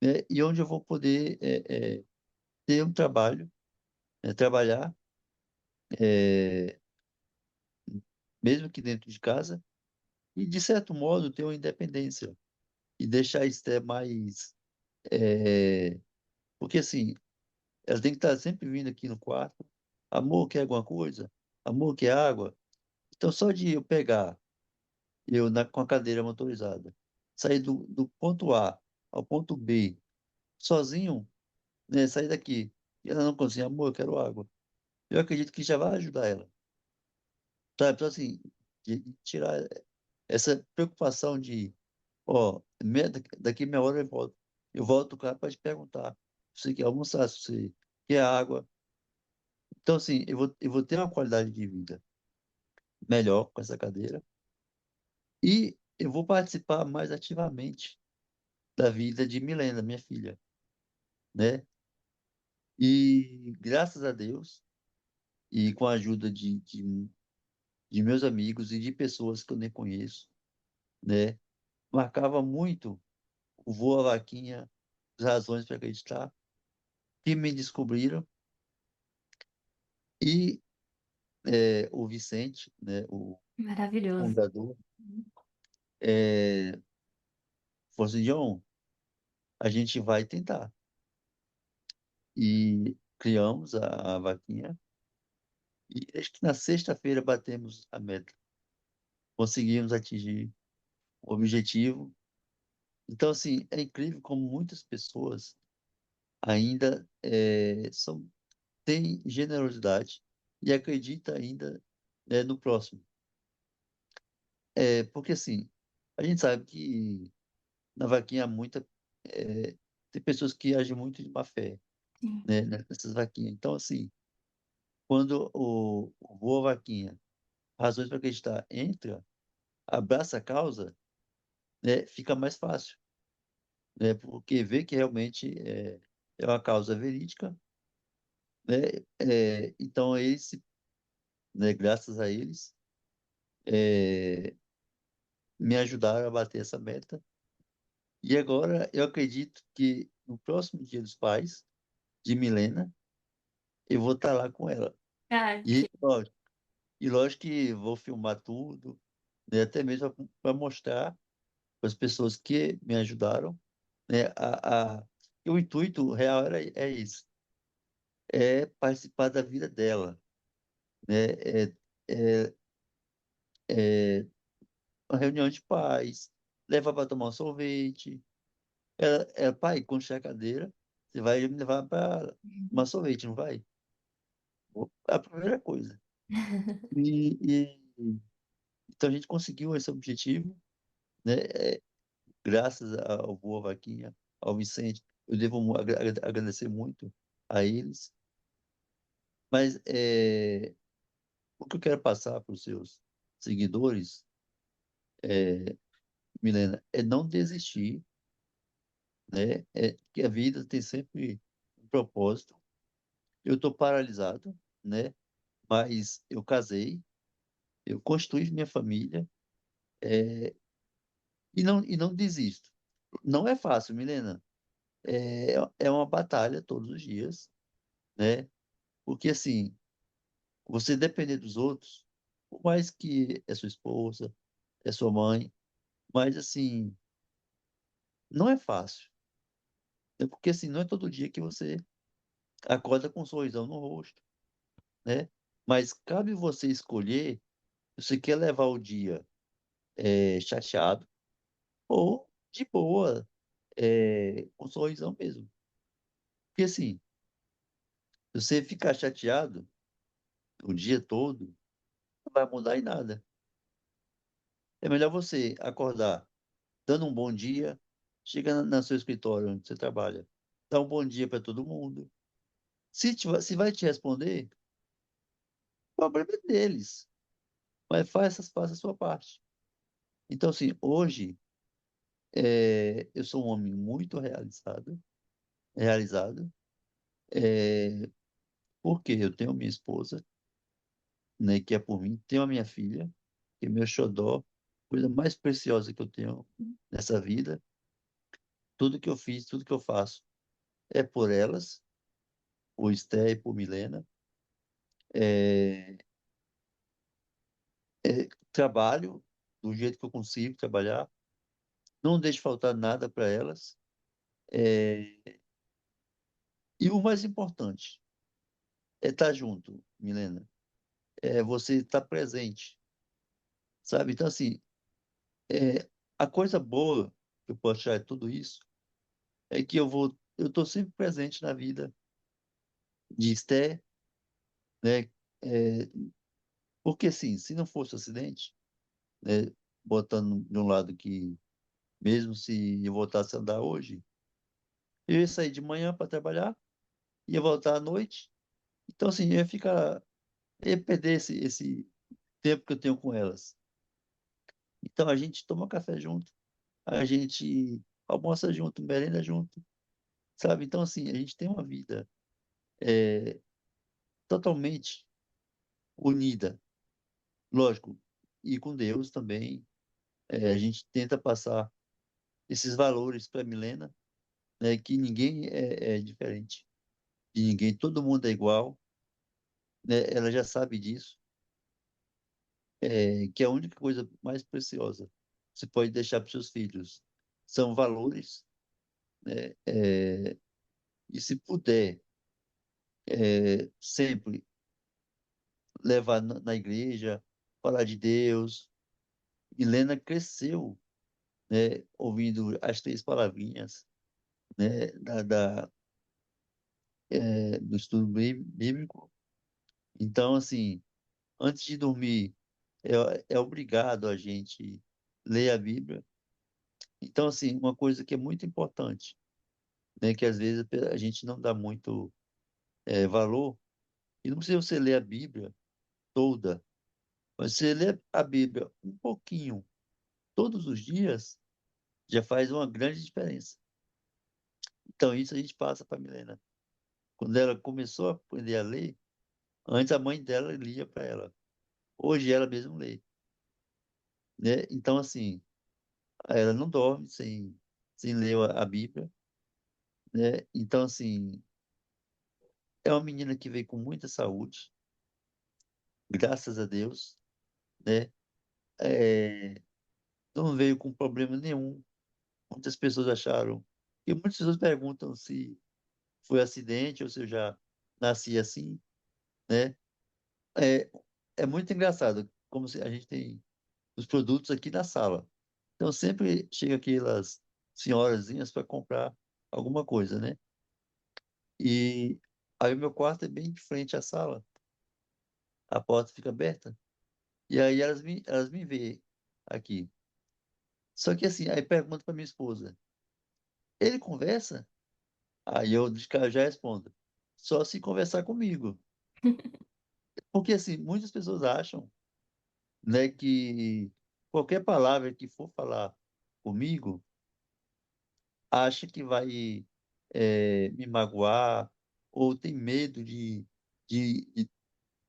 né, e onde eu vou poder ter um trabalho, trabalhar, é, mesmo que dentro de casa, e de certo modo ter uma independência e deixar a Esté mais. é, Porque assim, ela tem que estar sempre vindo aqui no quarto. Amor, quer alguma coisa? Amor, quer água? Então, só de eu pegar, com a cadeira motorizada, sair do ponto A ao ponto B, sozinho, né, sair daqui, e ela não conseguir, amor, eu quero água. Eu acredito que já vai ajudar ela, sabe? Então, assim, de tirar essa preocupação de, ó, daqui meia hora eu volto. Eu volto cá para te perguntar se você quer almoçar, se você quer água. Então, assim, eu vou ter uma qualidade de vida melhor com essa cadeira e eu vou participar mais ativamente da vida de Milena, minha filha, né? E graças a Deus, e com a ajuda de meus amigos e de pessoas que eu nem conheço, né? Marcava muito o voo à vaquinha, as razões para acreditar, que me descobriram, e o Vicente, né, o Maravilhoso. fundador, falou assim, John, a gente vai tentar. E criamos a vaquinha, e acho que na sexta-feira batemos a meta. Conseguimos atingir o objetivo. Então, assim, é incrível como muitas pessoas ainda têm generosidade e acreditam ainda, no próximo. Porque, assim, a gente sabe que na vaquinha há muita tem pessoas que agem muito de má fé, Sim. né, nessas vaquinhas. Então, assim, quando o Boa Vaquinha, Razões para Acreditar, entra, abraça a causa, né, fica mais fácil, né, porque vê que realmente é uma causa verídica, né, então eles, né, graças a eles, é, me ajudaram a bater essa meta. E agora eu acredito que no próximo Dia dos Pais, de Milena, eu vou estar lá com ela. Ah, E, que... lógico, lógico que vou filmar tudo, né, até mesmo para mostrar para as pessoas que me ajudaram, né, o intuito real é isso, é participar da vida dela, né, é, é uma reunião de pais, levar para tomar um sorvete. Pai, quando chegar a cadeira, você vai me levar para tomar sorvete, não vai? A primeira coisa. E então a gente conseguiu esse objetivo, né? Graças ao Boa Vaquinha, ao Vicente, eu devo agradecer muito a eles. Mas o que eu quero passar para os seus seguidores, Milena, é não desistir, né? É que a vida tem sempre um propósito. Eu estou paralisado, né? Mas eu casei, eu construí minha família, é, e não desisto. Não é fácil, Milena. É uma batalha todos os dias, né? Porque assim, você depender dos outros, por mais que é sua esposa, é sua mãe, mas assim, não é fácil. É porque assim, não é todo dia que você acorda com um sorrisão no rosto, né? Mas cabe você escolher se você quer levar o dia chateado ou de boa, com um sorrisão mesmo. Porque assim, se você ficar chateado o dia todo, não vai mudar em nada. É melhor você acordar dando um bom dia, chega no seu escritório onde você trabalha, dá um bom dia para todo mundo. Se vai te responder, o problema é deles, mas faça a sua parte. Então, assim, hoje eu sou um homem muito realizado, é, porque eu tenho minha esposa, né, que é por mim, tenho a minha filha, que é meu xodó, coisa mais preciosa que eu tenho nessa vida. Tudo que eu fiz, tudo que eu faço é por elas, por Esté e por Milena. É, trabalho do jeito que eu consigo trabalhar, não deixo faltar nada para elas. É, e o mais importante é estar junto, Milena. É você estar presente, sabe? Então, assim, é, a coisa boa que eu posso achar de tudo isso é que eu estou sempre presente na vida de Esté, né? É, porque, assim, se não fosse acidente, né? Botando de um lado que, mesmo se eu voltasse a andar hoje, eu ia sair de manhã para trabalhar, ia voltar à noite. Então, assim, eu ia perder esse tempo que eu tenho com elas. Então, a gente toma café junto, a gente almoça junto, merenda junto, sabe? Então, assim, a gente tem uma vida é, totalmente unida, lógico, e com Deus também. A gente tenta passar esses valores para Milena, né? Que ninguém é diferente de ninguém, todo mundo é igual, né? Ela já sabe disso. Que é a única coisa mais preciosa que você pode deixar para seus filhos são valores, né? E se puder, sempre levar na igreja, falar de Deus. Helena cresceu, né? Ouvindo as três palavrinhas, né? Do estudo bíblico. Então, assim, antes de dormir, é obrigado a gente ler a Bíblia. Então, assim, uma coisa que é muito importante. né, que às vezes a gente não dá muito valor. E não precisa você ler a Bíblia toda, mas você ler a Bíblia um pouquinho todos os dias já faz uma grande diferença. Então isso a gente passa para a Milena. Quando ela começou a aprender a ler, antes a mãe dela lia para ela. Hoje ela mesma lê, né? Então assim, ela não dorme sem ler a Bíblia, né? Então assim, é uma menina que veio com muita saúde, graças a Deus, né? É, não veio com problema nenhum. Muitas pessoas acharam, e muitas pessoas perguntam se foi acidente ou se eu já nasci assim, né? É, é muito engraçado, como se a gente tem os produtos aqui na sala. Então sempre chega aquelas senhorazinhas para comprar alguma coisa, né? E aí o meu quarto é bem de frente à sala, a porta fica aberta, e aí elas me veem aqui. Só que assim, aí pergunto para minha esposa, ele conversa? Aí eu de cara já respondo, só se conversar comigo. Porque assim, muitas pessoas acham, né, que qualquer palavra que for falar comigo, acha que vai me magoar ou tem medo de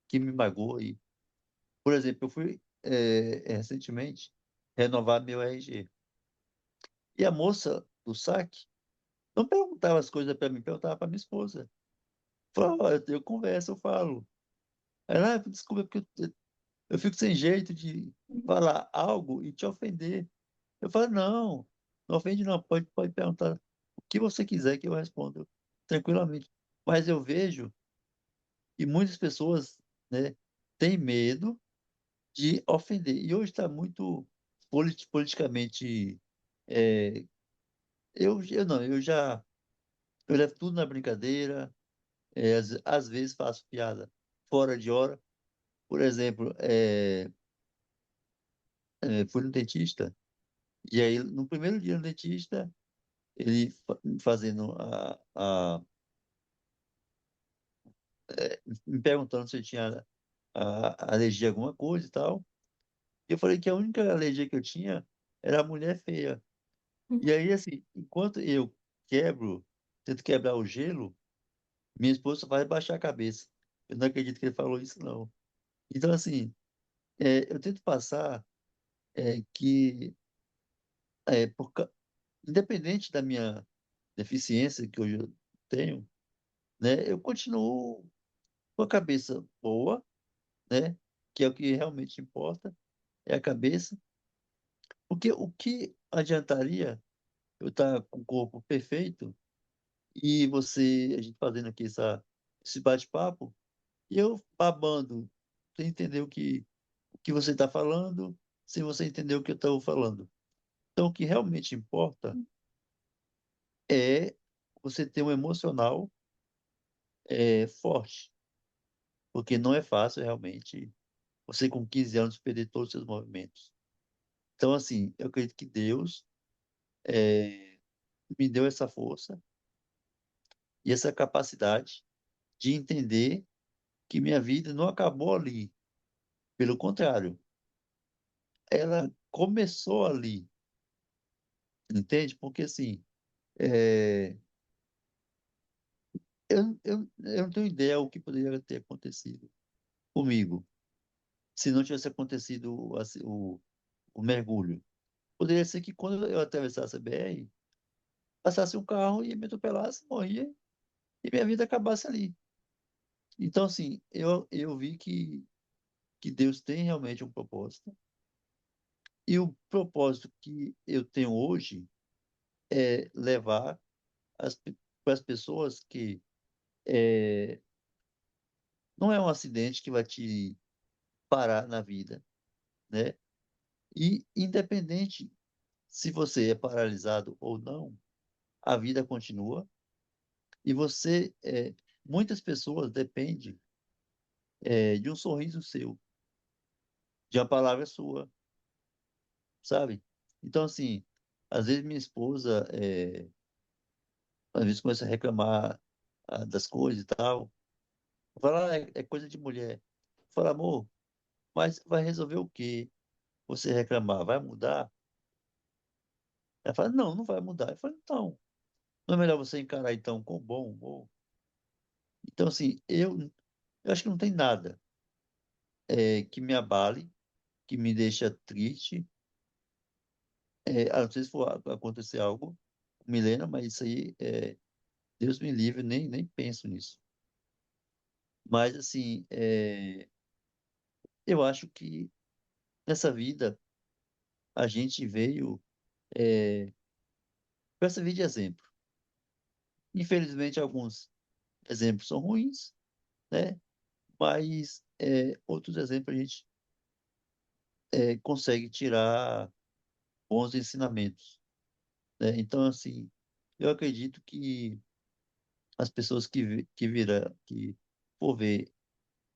que me magoe. Por exemplo, eu fui recentemente renovar meu RG. E a moça do saque não perguntava as coisas para mim, perguntava para minha esposa. Falava, "Ó, eu converso, eu falo. Ela, desculpa, porque eu fico sem jeito de falar algo e te ofender. Eu falo, não, não ofende não, pode perguntar o que você quiser que eu respondo tranquilamente. Mas eu vejo que muitas pessoas, né, têm medo de ofender. E hoje está muito politicamente. é, eu não, eu levo tudo na brincadeira, às vezes faço piada fora de hora. Por exemplo, fui no dentista, e aí no primeiro dia no dentista, ele fazendo me perguntando se eu tinha alergia a alguma coisa e tal. E eu falei que a única alergia que eu tinha era a mulher feia. E aí, assim, enquanto eu quebro, tento quebrar o gelo, minha esposa vai baixar a cabeça. Eu não acredito que ele falou isso, não. Então, assim, eu tento passar que, é, por, ca- independente da minha deficiência que hoje eu tenho, né, eu continuo com a cabeça boa, né, que é o que realmente importa, é a cabeça. Porque o que adiantaria eu estar com o corpo perfeito e você, a gente fazendo aqui esse bate-papo, e eu babando, sem entender o que você está falando, sem você entender o que eu estou falando. Então, o que realmente importa é você ter um emocional forte, porque não é fácil realmente você com 15 anos perder todos os seus movimentos. Então, assim, eu acredito que Deus me deu essa força e essa capacidade de entender que minha vida não acabou ali. Pelo contrário, ela começou ali, entende? Porque assim, é, eu não tenho ideia o que poderia ter acontecido comigo se não tivesse acontecido assim, o mergulho. Poderia ser que quando eu atravessasse a BR, passasse um carro e me atropelasse, morria e minha vida acabasse ali. Então, assim, eu vi que Deus tem realmente um propósito. E o propósito que eu tenho hoje é levar para as pessoas que não é um acidente que vai te parar na vida, né? E independente se você é paralisado ou não, a vida continua e muitas pessoas dependem de um sorriso seu, de uma palavra sua, sabe? Então, assim, às vezes minha esposa às vezes começa a reclamar das coisas e tal. Fala, é coisa de mulher. Fala, amor, mas vai resolver o quê? Você reclamar, vai mudar? Ela fala, não, não vai mudar. Eu falo, então, não é melhor você encarar então com bom humor? Então, assim, eu acho que não tem nada que me abale, que me deixa triste, a não ser se for acontecer algo com Milena, mas isso aí, Deus me livre, nem penso nisso. Mas, assim, eu acho que nessa vida a gente veio para servir de exemplo. Infelizmente, alguns exemplos são ruins, né? Mas outros exemplos a gente consegue tirar bons ensinamentos, né? Então, assim, eu acredito que as pessoas que for ver,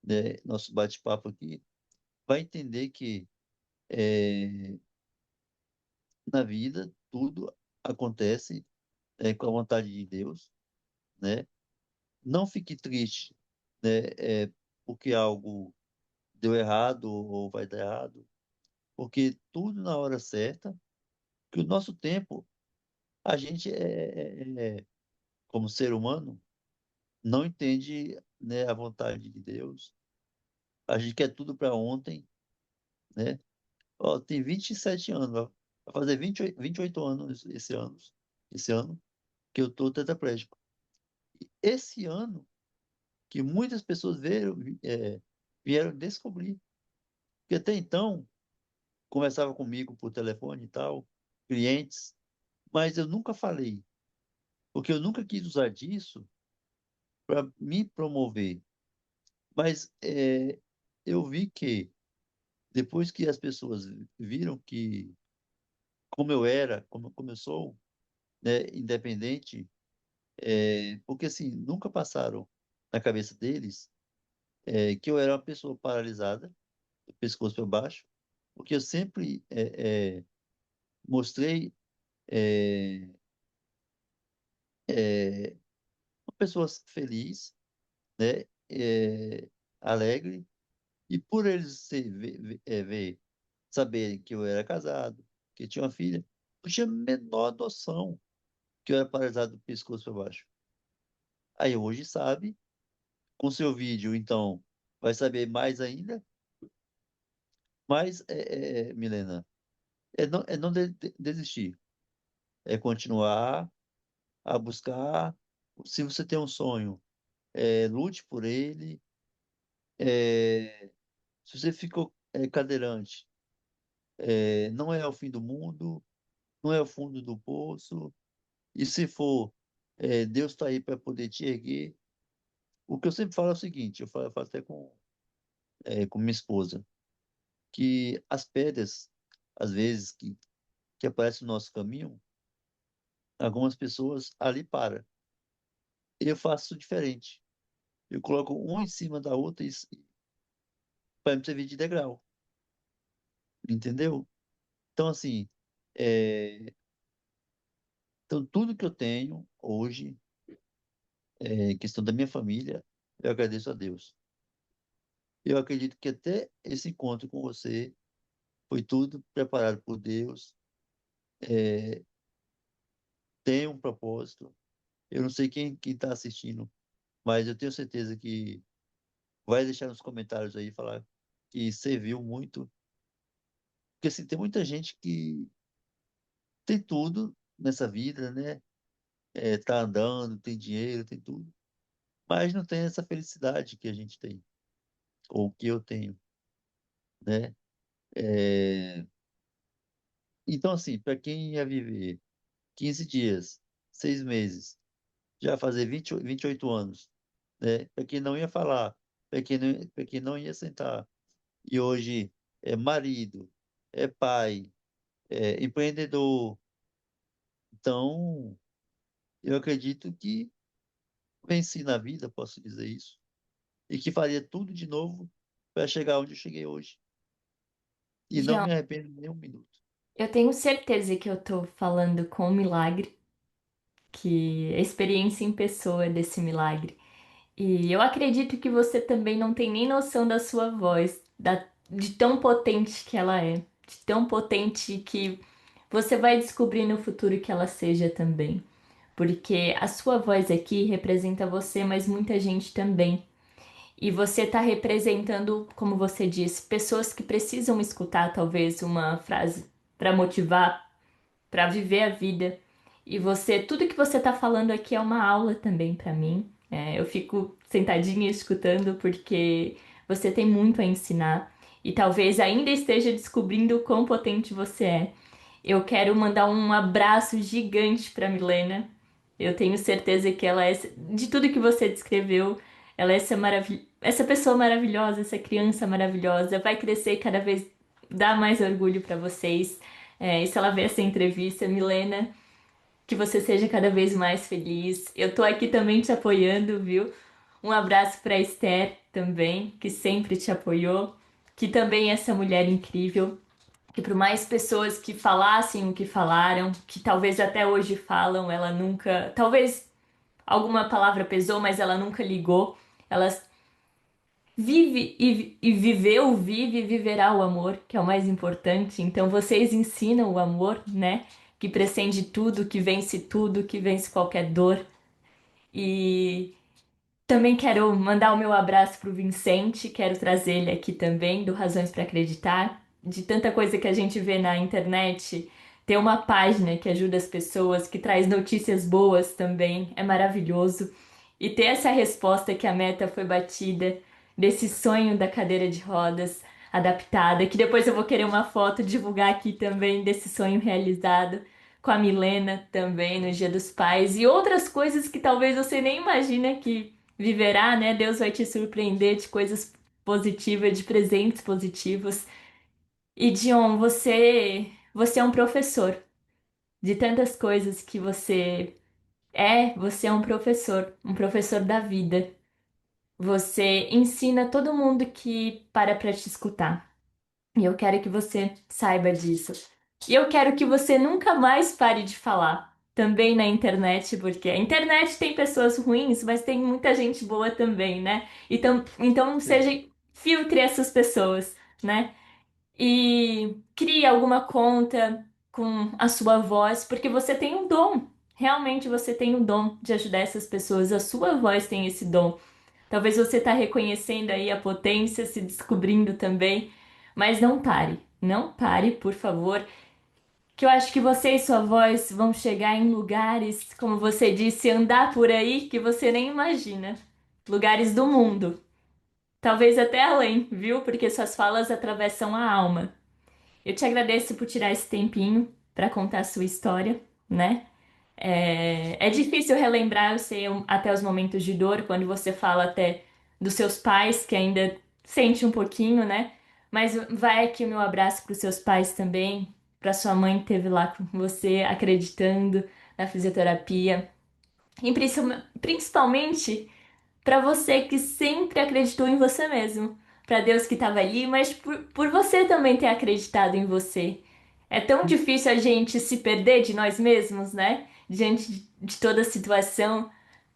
né, nosso bate-papo aqui, vai entender que na vida tudo acontece com a vontade de Deus, né? Não fique triste, né, porque algo deu errado ou vai dar errado, porque tudo na hora certa, que o nosso tempo, a gente como ser humano, não entende, né, a vontade de Deus. A gente quer tudo para ontem, né? Ó, tem 27 anos, vai fazer 28 anos esse ano que eu tô tetraplégico. Esse ano que muitas pessoas vieram descobrir, porque até então conversava comigo por telefone e tal, clientes, mas eu nunca falei, porque eu nunca quis usar disso para me promover. Mas eu vi que depois que as pessoas viram que como eu era, como eu sou, né, independente, porque assim, nunca passaram na cabeça deles que eu era uma pessoa paralisada, do pescoço para baixo, porque eu sempre mostrei é, é, uma pessoa feliz, né, alegre, e por eles saberem que eu era casado, que tinha uma filha, não tinha a menor noção que eu era paralisado do pescoço para baixo. Aí hoje sabe, com seu vídeo, então, vai saber mais ainda, mas, Milena, é não desistir, é continuar a buscar. Se você tem um sonho, lute por ele. Se você ficou cadeirante, não é o fim do mundo, não é o fundo do poço. E se for, Deus está aí para poder te erguer. O que eu sempre falo é o seguinte, eu falo até com minha esposa, que as pedras, às vezes, que aparecem no nosso caminho, algumas pessoas ali param. Eu faço diferente. Eu coloco uma em cima da outra para me servir de degrau, entendeu? Então, assim, é, então tudo que eu tenho hoje, questão da minha família, eu agradeço a Deus. Eu acredito que até esse encontro com você foi tudo preparado por Deus, tem um propósito. Eu não sei quem está assistindo, mas eu tenho certeza que vai deixar nos comentários aí falar que serviu muito. Porque assim, tem muita gente que tem tudo nessa vida, né? Tá andando, tem dinheiro, tem tudo, mas não tem essa felicidade que a gente tem, ou que eu tenho, né? É, Então, assim, para quem ia viver 15 dias, 6 meses, já fazer 28 anos, né? Para quem não ia falar, para quem não ia sentar, e hoje é marido, é pai, é empreendedor, então eu acredito que venci na vida, posso dizer isso, e que faria tudo de novo para chegar onde eu cheguei hoje. E não João, me arrependo nem um minuto. eu tenho certeza que eu tô falando com um milagre, que a experiência em pessoa desse milagre. E eu acredito que você também não tem nem noção da sua voz, de tão potente que ela é, de tão potente que você vai descobrir no futuro que ela seja também. Porque a sua voz aqui representa você, mas muita gente também. E você está representando, como você disse, pessoas que precisam escutar talvez uma frase para motivar, para viver a vida. E você, tudo que você está falando aqui é uma aula também para mim. É, eu fico sentadinha escutando porque você tem muito a ensinar e talvez ainda esteja descobrindo o quão potente você é. Eu quero mandar um abraço gigante para Milena. Eu tenho certeza que ela é, de tudo que você descreveu, ela é essa pessoa maravilhosa, essa criança maravilhosa, vai crescer cada vez, dar mais orgulho para vocês. É, e se ela ver essa entrevista, Milena, que você seja cada vez mais feliz. Eu tô aqui também te apoiando, viu? Um abraço para Esther também, que sempre te apoiou, que também é essa mulher incrível, que por mais pessoas que falassem o que falaram, que talvez até hoje falam, ela nunca, talvez alguma palavra pesou, mas ela nunca ligou. Ela vive e viverá o amor, que é o mais importante. Então vocês ensinam o amor, né? Que transcende tudo, que vence qualquer dor. E também quero mandar o meu abraço pro Vicente, quero trazer ele aqui também, do Razões para Acreditar. De tanta coisa que a gente vê na internet, ter uma página que ajuda as pessoas, que traz notícias boas também, é maravilhoso. E ter essa resposta que a meta foi batida, desse sonho da cadeira de rodas adaptada, que depois eu vou querer uma foto divulgar aqui também desse sonho realizado com a Milena também no Dia dos Pais e outras coisas que talvez você nem imagina que viverá, né? Deus vai te surpreender de coisas positivas, de presentes positivos. E Dion, você é um professor de tantas coisas que você é um professor da vida. Você ensina todo mundo que para te escutar. E eu quero que você saiba disso. E eu quero que você nunca mais pare de falar. Também na internet, porque a internet tem pessoas ruins, mas tem muita gente boa também, né? Então Sim. filtre essas pessoas, né? E crie alguma conta com a sua voz, porque você tem um dom. Realmente você tem o dom de ajudar essas pessoas. A sua voz tem esse dom. Talvez você está reconhecendo aí a potência, se descobrindo também, mas não pare, não pare, por favor, que eu acho que você e sua voz vão chegar em lugares, como você disse, andar por aí que você nem imagina. Lugares do mundo, talvez até além, viu? Porque suas falas atravessam a alma. Eu te agradeço por tirar esse tempinho para contar a sua história, né? É difícil relembrar, eu sei, até os momentos de dor, quando você fala até dos seus pais, que ainda sente um pouquinho, né? Mas vai aqui o meu abraço para os seus pais também, para sua mãe que esteve lá com você, acreditando na fisioterapia. E principalmente para você que sempre acreditou em você mesmo. Para Deus que estava ali, mas por você também ter acreditado em você. É tão difícil a gente se perder de nós mesmos, né? Diante de toda a situação.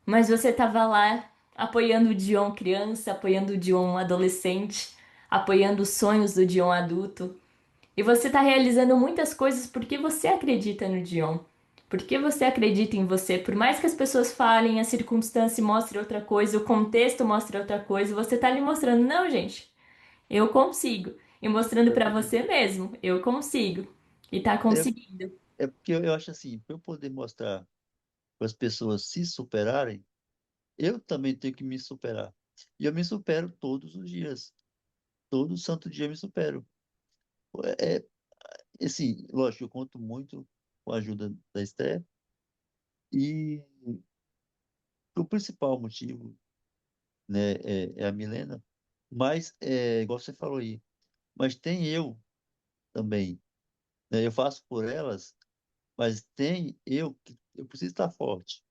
Mas você estava lá apoiando o Dion criança, apoiando o Dion adolescente, apoiando os sonhos do Dion adulto. E você está realizando muitas coisas porque você acredita no Dion. Porque você acredita em você. Por mais que as pessoas falem, a circunstância mostre outra coisa, o contexto mostre outra coisa, você está ali mostrando, não, gente, eu consigo. E mostrando para você Exatamente. mesmo, eu consigo. E tá É, conseguindo. é porque eu acho assim, para eu poder mostrar para as pessoas se superarem, eu também tenho que me superar. E eu me supero todos os dias. Todo santo dia eu me supero. Assim, lógico, eu conto muito com a ajuda da Esther. E o principal motivo, né, é a Milena. Mas, igual você falou aí, mas tem eu também, né? Eu faço por elas, mas tem eu que eu preciso estar forte.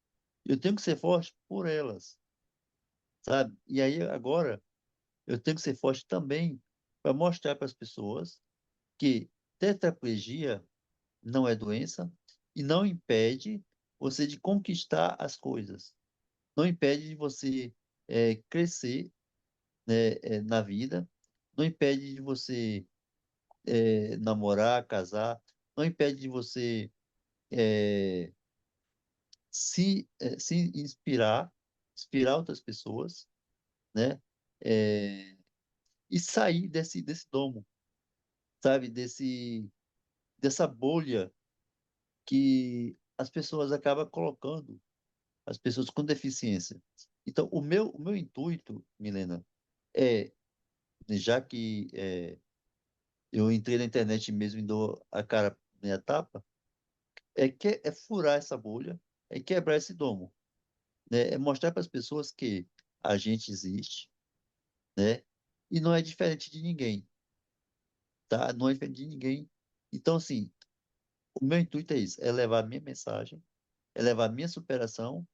Eu tenho que ser forte por elas, sabe? E aí agora eu tenho que ser forte também para mostrar para as pessoas que tetraplegia não é doença e não impede você de conquistar as coisas. Não impede de você crescer, né, na vida, não impede de você namorar, casar, não impede de você é, se inspirar, inspirar outras pessoas, né? É, e sair desse domo, sabe? Dessa bolha que as pessoas acabam colocando, as pessoas com deficiência. Então, o meu intuito, Milena, é, já que eu entrei na internet mesmo e dou a cara minha tapa, é furar essa bolha, é quebrar esse domo, né? É mostrar para as pessoas que a gente existe, né? E não é diferente de ninguém, tá? Não é diferente de ninguém. Então, assim, o meu intuito é isso, é levar a minha mensagem, é levar a minha superação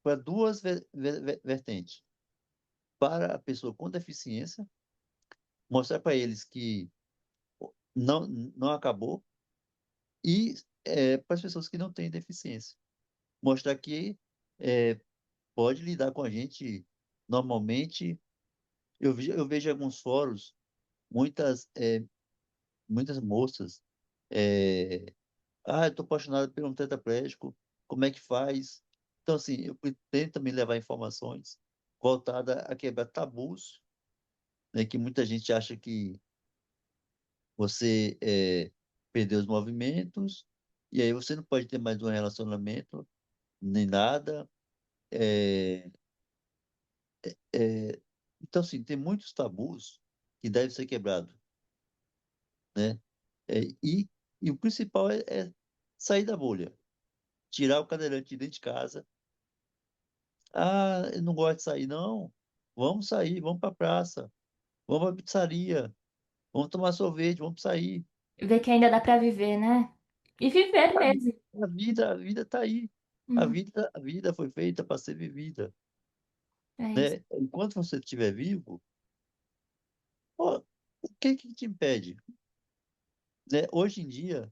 para duas vertentes. Para a pessoa com deficiência, mostrar para eles que não acabou, e para as pessoas que não têm deficiência. Mostrar que é, pode lidar com a gente normalmente. Eu vejo alguns fóruns, muitas moças. é, eu estou apaixonada por um tetraplégico, como é que faz? Então, assim, eu pretendo também levar informações voltadas a quebrar tabus, né, que muita gente acha que você perdeu os movimentos, e aí você não pode ter mais um relacionamento, nem nada. É, é, então, assim, tem muitos tabus que devem ser quebrados, né? É, e, e o principal é sair da bolha, tirar o cadeirante de dentro de casa. Ah, eu não gosto de sair, não. Vamos sair, vamos para a praça, vamos para a pizzaria, vamos tomar sorvete, vamos sair. Ver que ainda dá pra viver, né? E viver A, vi- mesmo. a vida está aí. Uhum. A vida foi feita para ser vivida, É isso. né? Enquanto você estiver vivo, pô, o que te impede, né? Hoje em dia,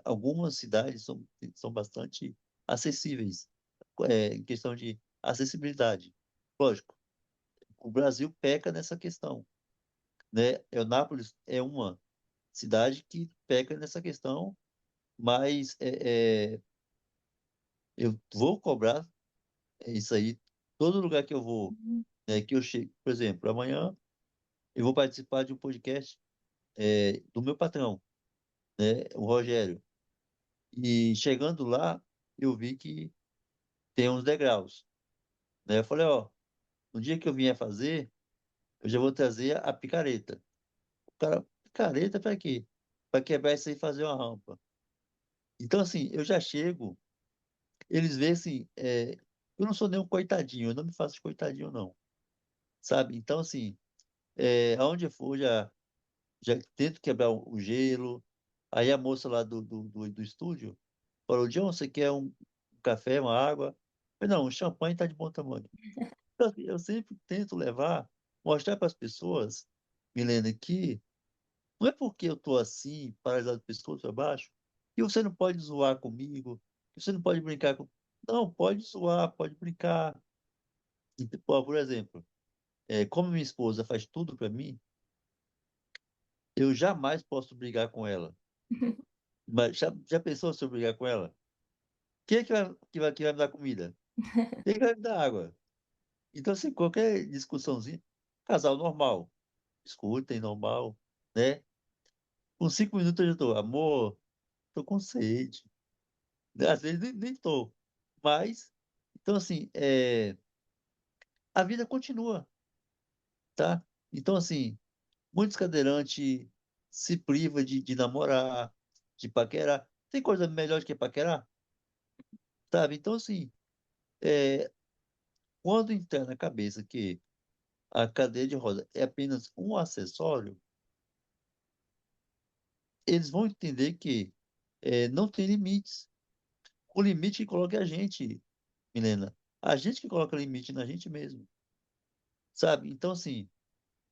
algumas cidades são bastante acessíveis, em questão de acessibilidade. Lógico, o Brasil peca nessa questão, né? Eunápolis é uma cidade que peca nessa questão, mas eu vou cobrar isso aí todo lugar que eu vou, né? Que eu chego, por exemplo, amanhã eu vou participar de um podcast do meu patrão, né? O Rogério. E chegando lá, eu vi que tem uns degraus, né? Eu falei, ó, no dia que eu vier fazer, eu já vou trazer a picareta. O cara, picareta para quê? Para quebrar isso aí e fazer uma rampa. Então, assim, eu já chego, eles veem assim, eu não sou nenhum coitadinho, eu não me faço de coitadinho, não, sabe? Então, assim, aonde eu for, já tento quebrar o gelo. Aí a moça lá do estúdio falou, John, você quer um café, uma água? Eu falei, não, um champanhe está de bom tamanho. Então, assim, eu sempre tento mostrar para as pessoas, Milena, que não é porque eu estou assim, paralisado de pescoço para baixo, que você não pode zoar comigo, que você não pode brincar com. Não, pode zoar, pode brincar. Pô, por exemplo, como minha esposa faz tudo para mim, eu jamais posso brigar com ela. Mas já pensou se eu brigar com ela? Quem é que vai me dar comida? Quem é que vai me dar água? Então, assim, qualquer discussãozinha, casal normal, escutem, normal, né? Com 5 minutos eu já tô, amor, tô com sede. Às vezes nem tô. Mas, então, assim, a vida continua, tá? Então, assim, muitos cadeirantes se privam de namorar, de paquerar. Tem coisa melhor do que paquerar, sabe? Então, assim, é, quando entrar na cabeça que a cadeira de roda é apenas um acessório, eles vão entender que não tem limites. O limite que coloca é a gente, Milena. A gente que coloca limite na gente mesmo, sabe? Então, assim,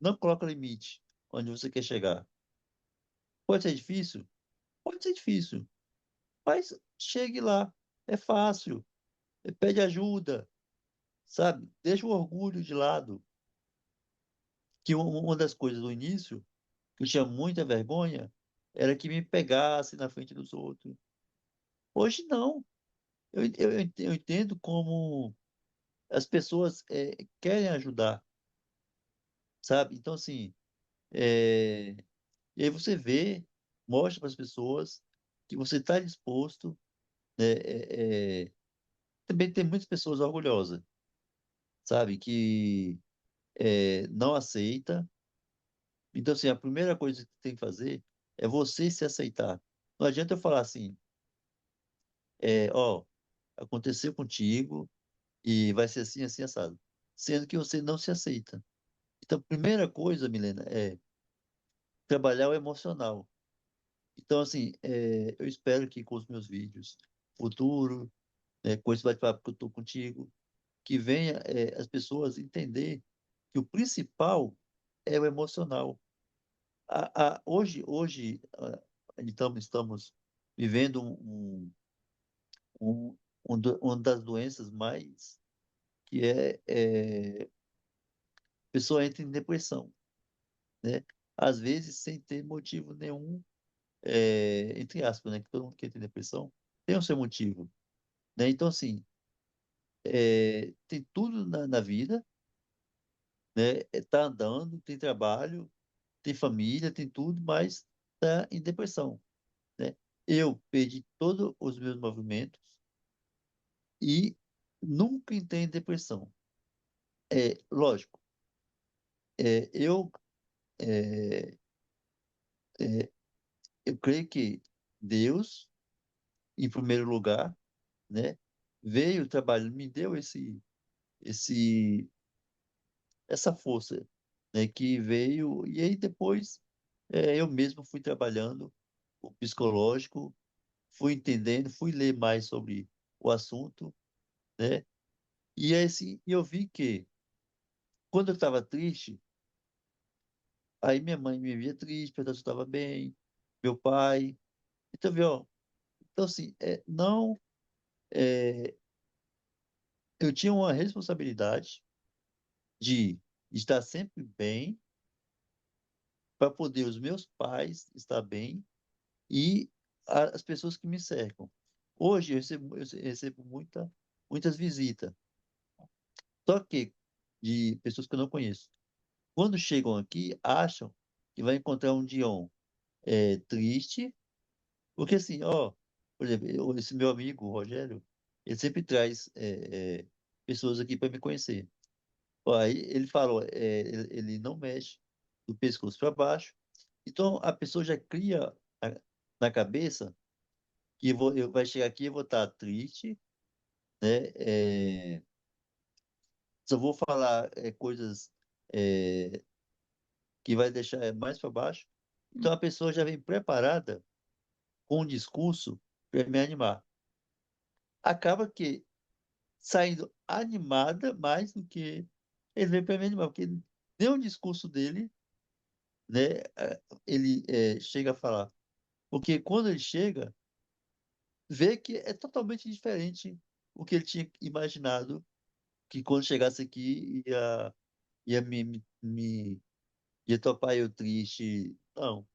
não coloca limite onde você quer chegar. Pode ser difícil? Pode ser difícil. Mas chegue lá, é fácil, pede ajuda, sabe? Deixa o orgulho de lado, que uma das coisas do início, que eu tinha muita vergonha, era que me pegasse na frente dos outros. Hoje não. Eu entendo como as pessoas querem ajudar, sabe? Então, assim, é, e aí você vê, mostra para as pessoas que você está disposto, né? Também tem muitas pessoas orgulhosas, sabe? Que não aceita. Então, assim, a primeira coisa que tem que fazer é você se aceitar. Não adianta eu falar assim, ó, aconteceu contigo e vai ser assim, assim, assado. Sendo que você não se aceita. Então, a primeira coisa, Milena, é trabalhar o emocional. Então, assim, eu espero que com os meus vídeos futuro, com esse bate-papo que eu estou contigo, que venha as pessoas entender que o principal é o emocional. Hoje então, estamos vivendo um, uma das doenças mais que a pessoa entra em depressão, né? Às vezes sem ter motivo nenhum, entre aspas, né? Que todo mundo que entra em depressão tem o seu motivo, né? Então, assim, tem tudo na vida, né? Tá andando, tem trabalho, tem família, tem tudo, mas tá em depressão, né? Eu perdi todos os meus movimentos e nunca entrei em depressão. Lógico, eu, é, é, eu creio que Deus, em primeiro lugar, né, veio trabalhando, me deu esse, essa força, né, que veio, e aí depois eu mesmo fui trabalhando o psicológico, fui entendendo, fui ler mais sobre o assunto, né, e aí, assim, eu vi que quando eu estava triste, aí minha mãe me via triste, perguntava se eu estava bem, meu pai. Então, viu? Então, assim, não, é, eu tinha uma responsabilidade de estar sempre bem, para poder os meus pais estar bem e as pessoas que me cercam. Hoje eu recebo muitas visitas, só que de pessoas que eu não conheço. Quando chegam aqui, acham que vai encontrar um Dion triste. Porque assim, ó, por exemplo, esse meu amigo, o Rogério, ele sempre traz pessoas aqui para me conhecer. Ó, aí ele falou, ele não mexe do pescoço para baixo. Então a pessoa já cria na cabeça que eu vai chegar aqui e vou estar triste, né? Só vou falar coisas é, que vai deixar mais para baixo. Então a pessoa já vem preparada com um discurso para me animar. Acaba que saindo animada mais do que ele veio para me animar, porque nem o discurso dele, né, ele chega a falar. Porque quando ele chega, vê que é totalmente diferente o que ele tinha imaginado, que quando chegasse aqui ia ia topar eu triste. Não.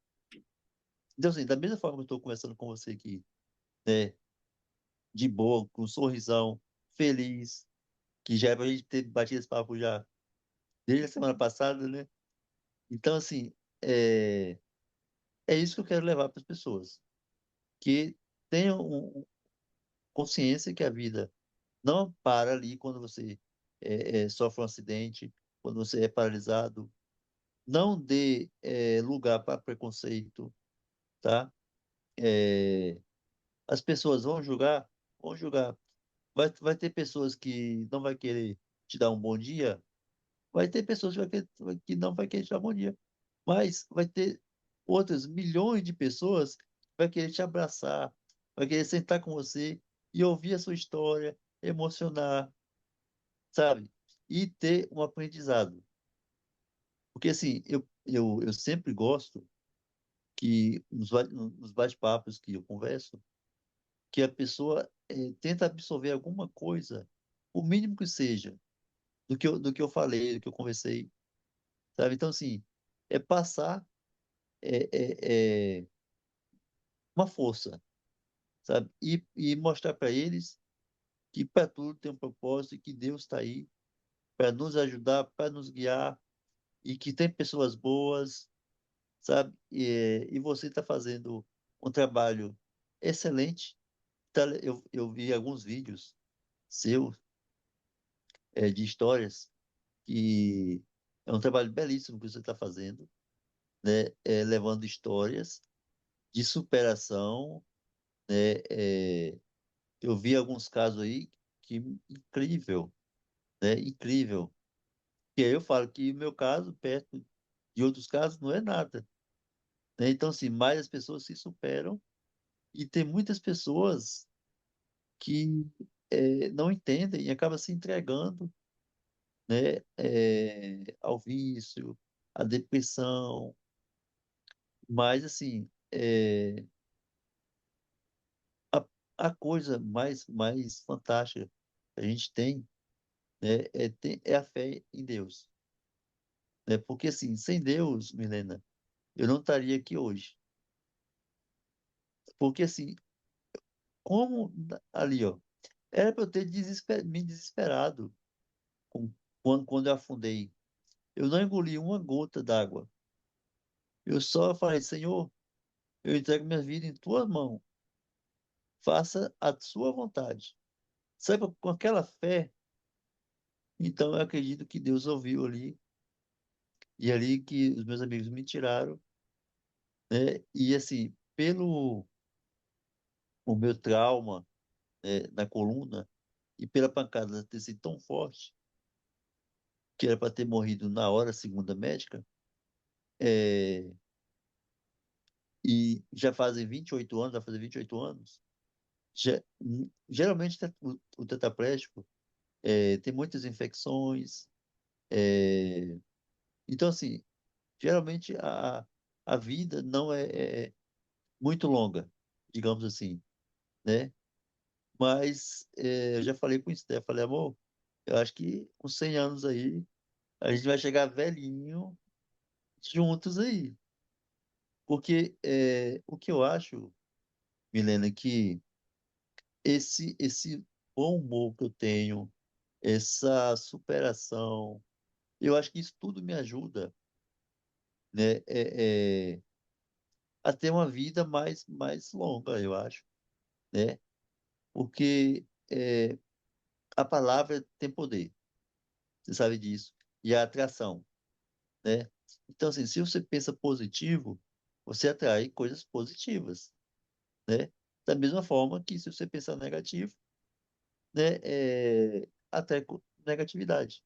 Então, assim, da mesma forma que eu estou conversando com você aqui, né, de boa, com um sorrisão, feliz, que já é pra gente ter batido esse papo já desde a semana passada, né? Então, assim, é, é isso que eu quero levar para as pessoas, que tenham consciência que a vida não para ali quando você sofre um acidente, quando você é paralisado. Não dê lugar para preconceito, tá? É, as pessoas vão julgar, vão julgar. Vai ter pessoas que não vai querer te dar um bom dia, vai ter pessoas que não vai querer te dar um bom dia. Mas vai ter outras milhões de pessoas que vai querer te abraçar, vai querer sentar com você e ouvir a sua história, emocionar, sabe? E ter um aprendizado. Porque assim, eu sempre gosto que nos bate-papos que eu converso, que a pessoa tenta absorver alguma coisa, o mínimo que seja, do que eu falei, do que eu conversei, sabe? Então, assim, é passar uma força, sabe? E mostrar para eles que para tudo tem um propósito e que Deus está aí para nos ajudar, para nos guiar e que tem pessoas boas, sabe? E você está fazendo um trabalho excelente. Eu vi alguns vídeos seus, de histórias, que é um trabalho belíssimo que você está fazendo, né? Levando histórias de superação, né? Eu vi alguns casos aí que incrível, né? Incrível. E aí eu falo que o meu caso, perto de outros casos, não é nada, né? Então, assim, mais as pessoas se superam e tem muitas pessoas que não entendem e acabam se entregando, né? Ao vício, à depressão. Mas, assim, a, a coisa mais fantástica que a gente tem, né, é a fé em Deus, né? Porque, assim, sem Deus, Milena, eu não estaria aqui hoje. Porque, assim, como ali, ó, era para eu ter me desesperado quando eu afundei. Eu não engoli uma gota d'água. Eu só falei, Senhor, eu entrego minha vida em tua mão. Faça a sua vontade. Sabe, com aquela fé, então eu acredito que Deus ouviu ali, e ali que os meus amigos me tiraram, né? E assim, pelo o meu trauma, na coluna, e pela pancada ter sido tão forte, que era para ter morrido na hora, segundo a médica, é, e já fazem 28 anos, vai fazer 28 anos, geralmente o tetraplégico tem muitas infecções, é, então assim, geralmente a vida não é muito longa, digamos assim, né? Mas eu já falei com o Steph, falei, amor, eu acho que com 100 anos aí, a gente vai chegar velhinho juntos aí. Porque o que eu acho, Milena, que esse bom humor que eu tenho, essa superação, eu acho que isso tudo me ajuda, né, a ter uma vida mais longa, eu acho, né? Porque a palavra tem poder, você sabe disso, e a atração, né? Então, assim, se você pensa positivo, você atrai coisas positivas, né? Da mesma forma que se você pensar negativo, né, atrai negatividade,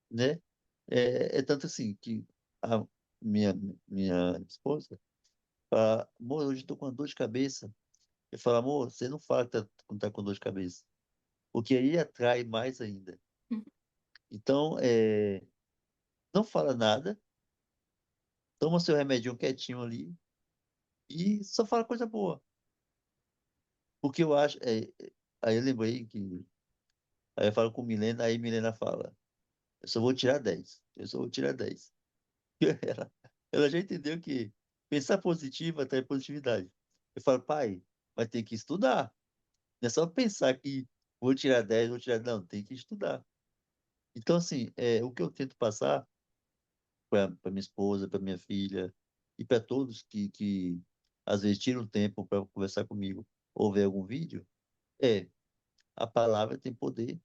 né? É tanto assim que a minha, minha esposa fala, amor, hoje eu tô com uma dor de cabeça. Eu falo, amor, você não fala que tá com dor de cabeça, porque aí atrai mais ainda. Então, não fala nada, toma seu remédio quietinho ali e só fala coisa boa. Porque eu acho. Aí eu lembrei que. Aí eu falo com Milena, aí Milena fala: eu só vou tirar 10. Eu só vou tirar 10. Ela, ela já entendeu que pensar positivo atrai positividade. Eu falo, pai, vai ter que estudar. Não é só pensar que vou tirar 10, vou tirar. Não, tem que estudar. Então, assim, o que eu tento passar para minha esposa, para minha filha e para todos que às vezes tiram tempo para conversar comigo ou ver algum vídeo, a palavra tem poder.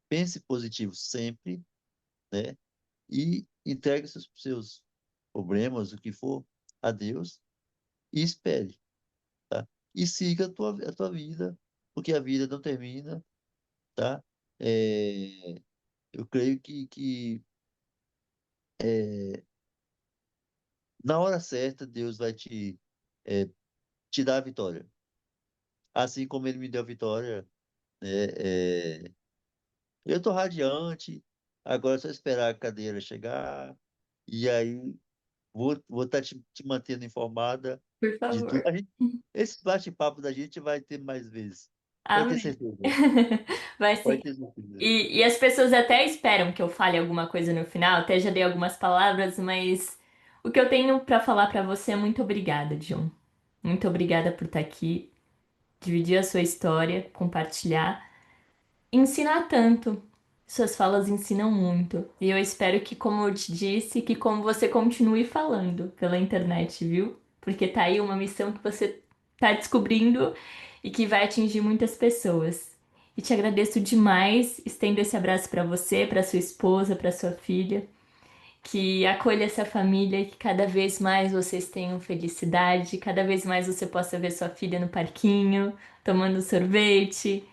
Pense positivo sempre, né? E entregue seus problemas, o que for, a Deus e espere, tá? E siga a tua vida, porque a vida não termina, tá? É, eu creio que na hora certa Deus vai é, te dar a vitória. Assim como Ele me deu a vitória, né? Eu tô radiante, agora é só esperar a cadeira chegar, e aí vou estar te mantendo informada Por de tudo. favor. Esse bate-papo da gente vai ter mais vezes. Pode ter Amém. certeza. Vai Pode sim. ter certeza. E as pessoas até esperam que eu fale alguma coisa no final, até já dei algumas palavras, mas o que eu tenho pra falar pra você é muito obrigada, John. Muito obrigada por estar aqui, dividir a sua história, compartilhar. Ensinar tanto. Suas falas ensinam muito. E eu espero que, como eu te disse, que como você continue falando pela internet, viu? Porque tá aí uma missão que você tá descobrindo e que vai atingir muitas pessoas. E te agradeço demais, estendo esse abraço para você, para sua esposa, para sua filha, que acolha essa família, que cada vez mais vocês tenham felicidade, cada vez mais você possa ver sua filha no parquinho, tomando sorvete,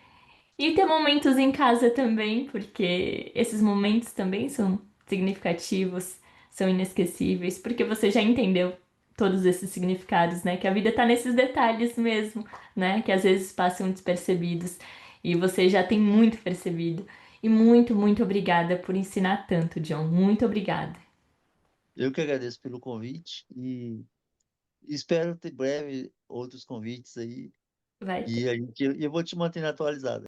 e ter momentos em casa também, porque esses momentos também são significativos, são inesquecíveis, porque você já entendeu todos esses significados, né? Que a vida tá nesses detalhes mesmo, né? Que às vezes passam despercebidos. E você já tem muito percebido. E muito, muito obrigada por ensinar tanto, John. Muito obrigada. Eu que agradeço pelo convite e espero ter breve outros convites aí. Vai ter. E eu vou te mantendo atualizado.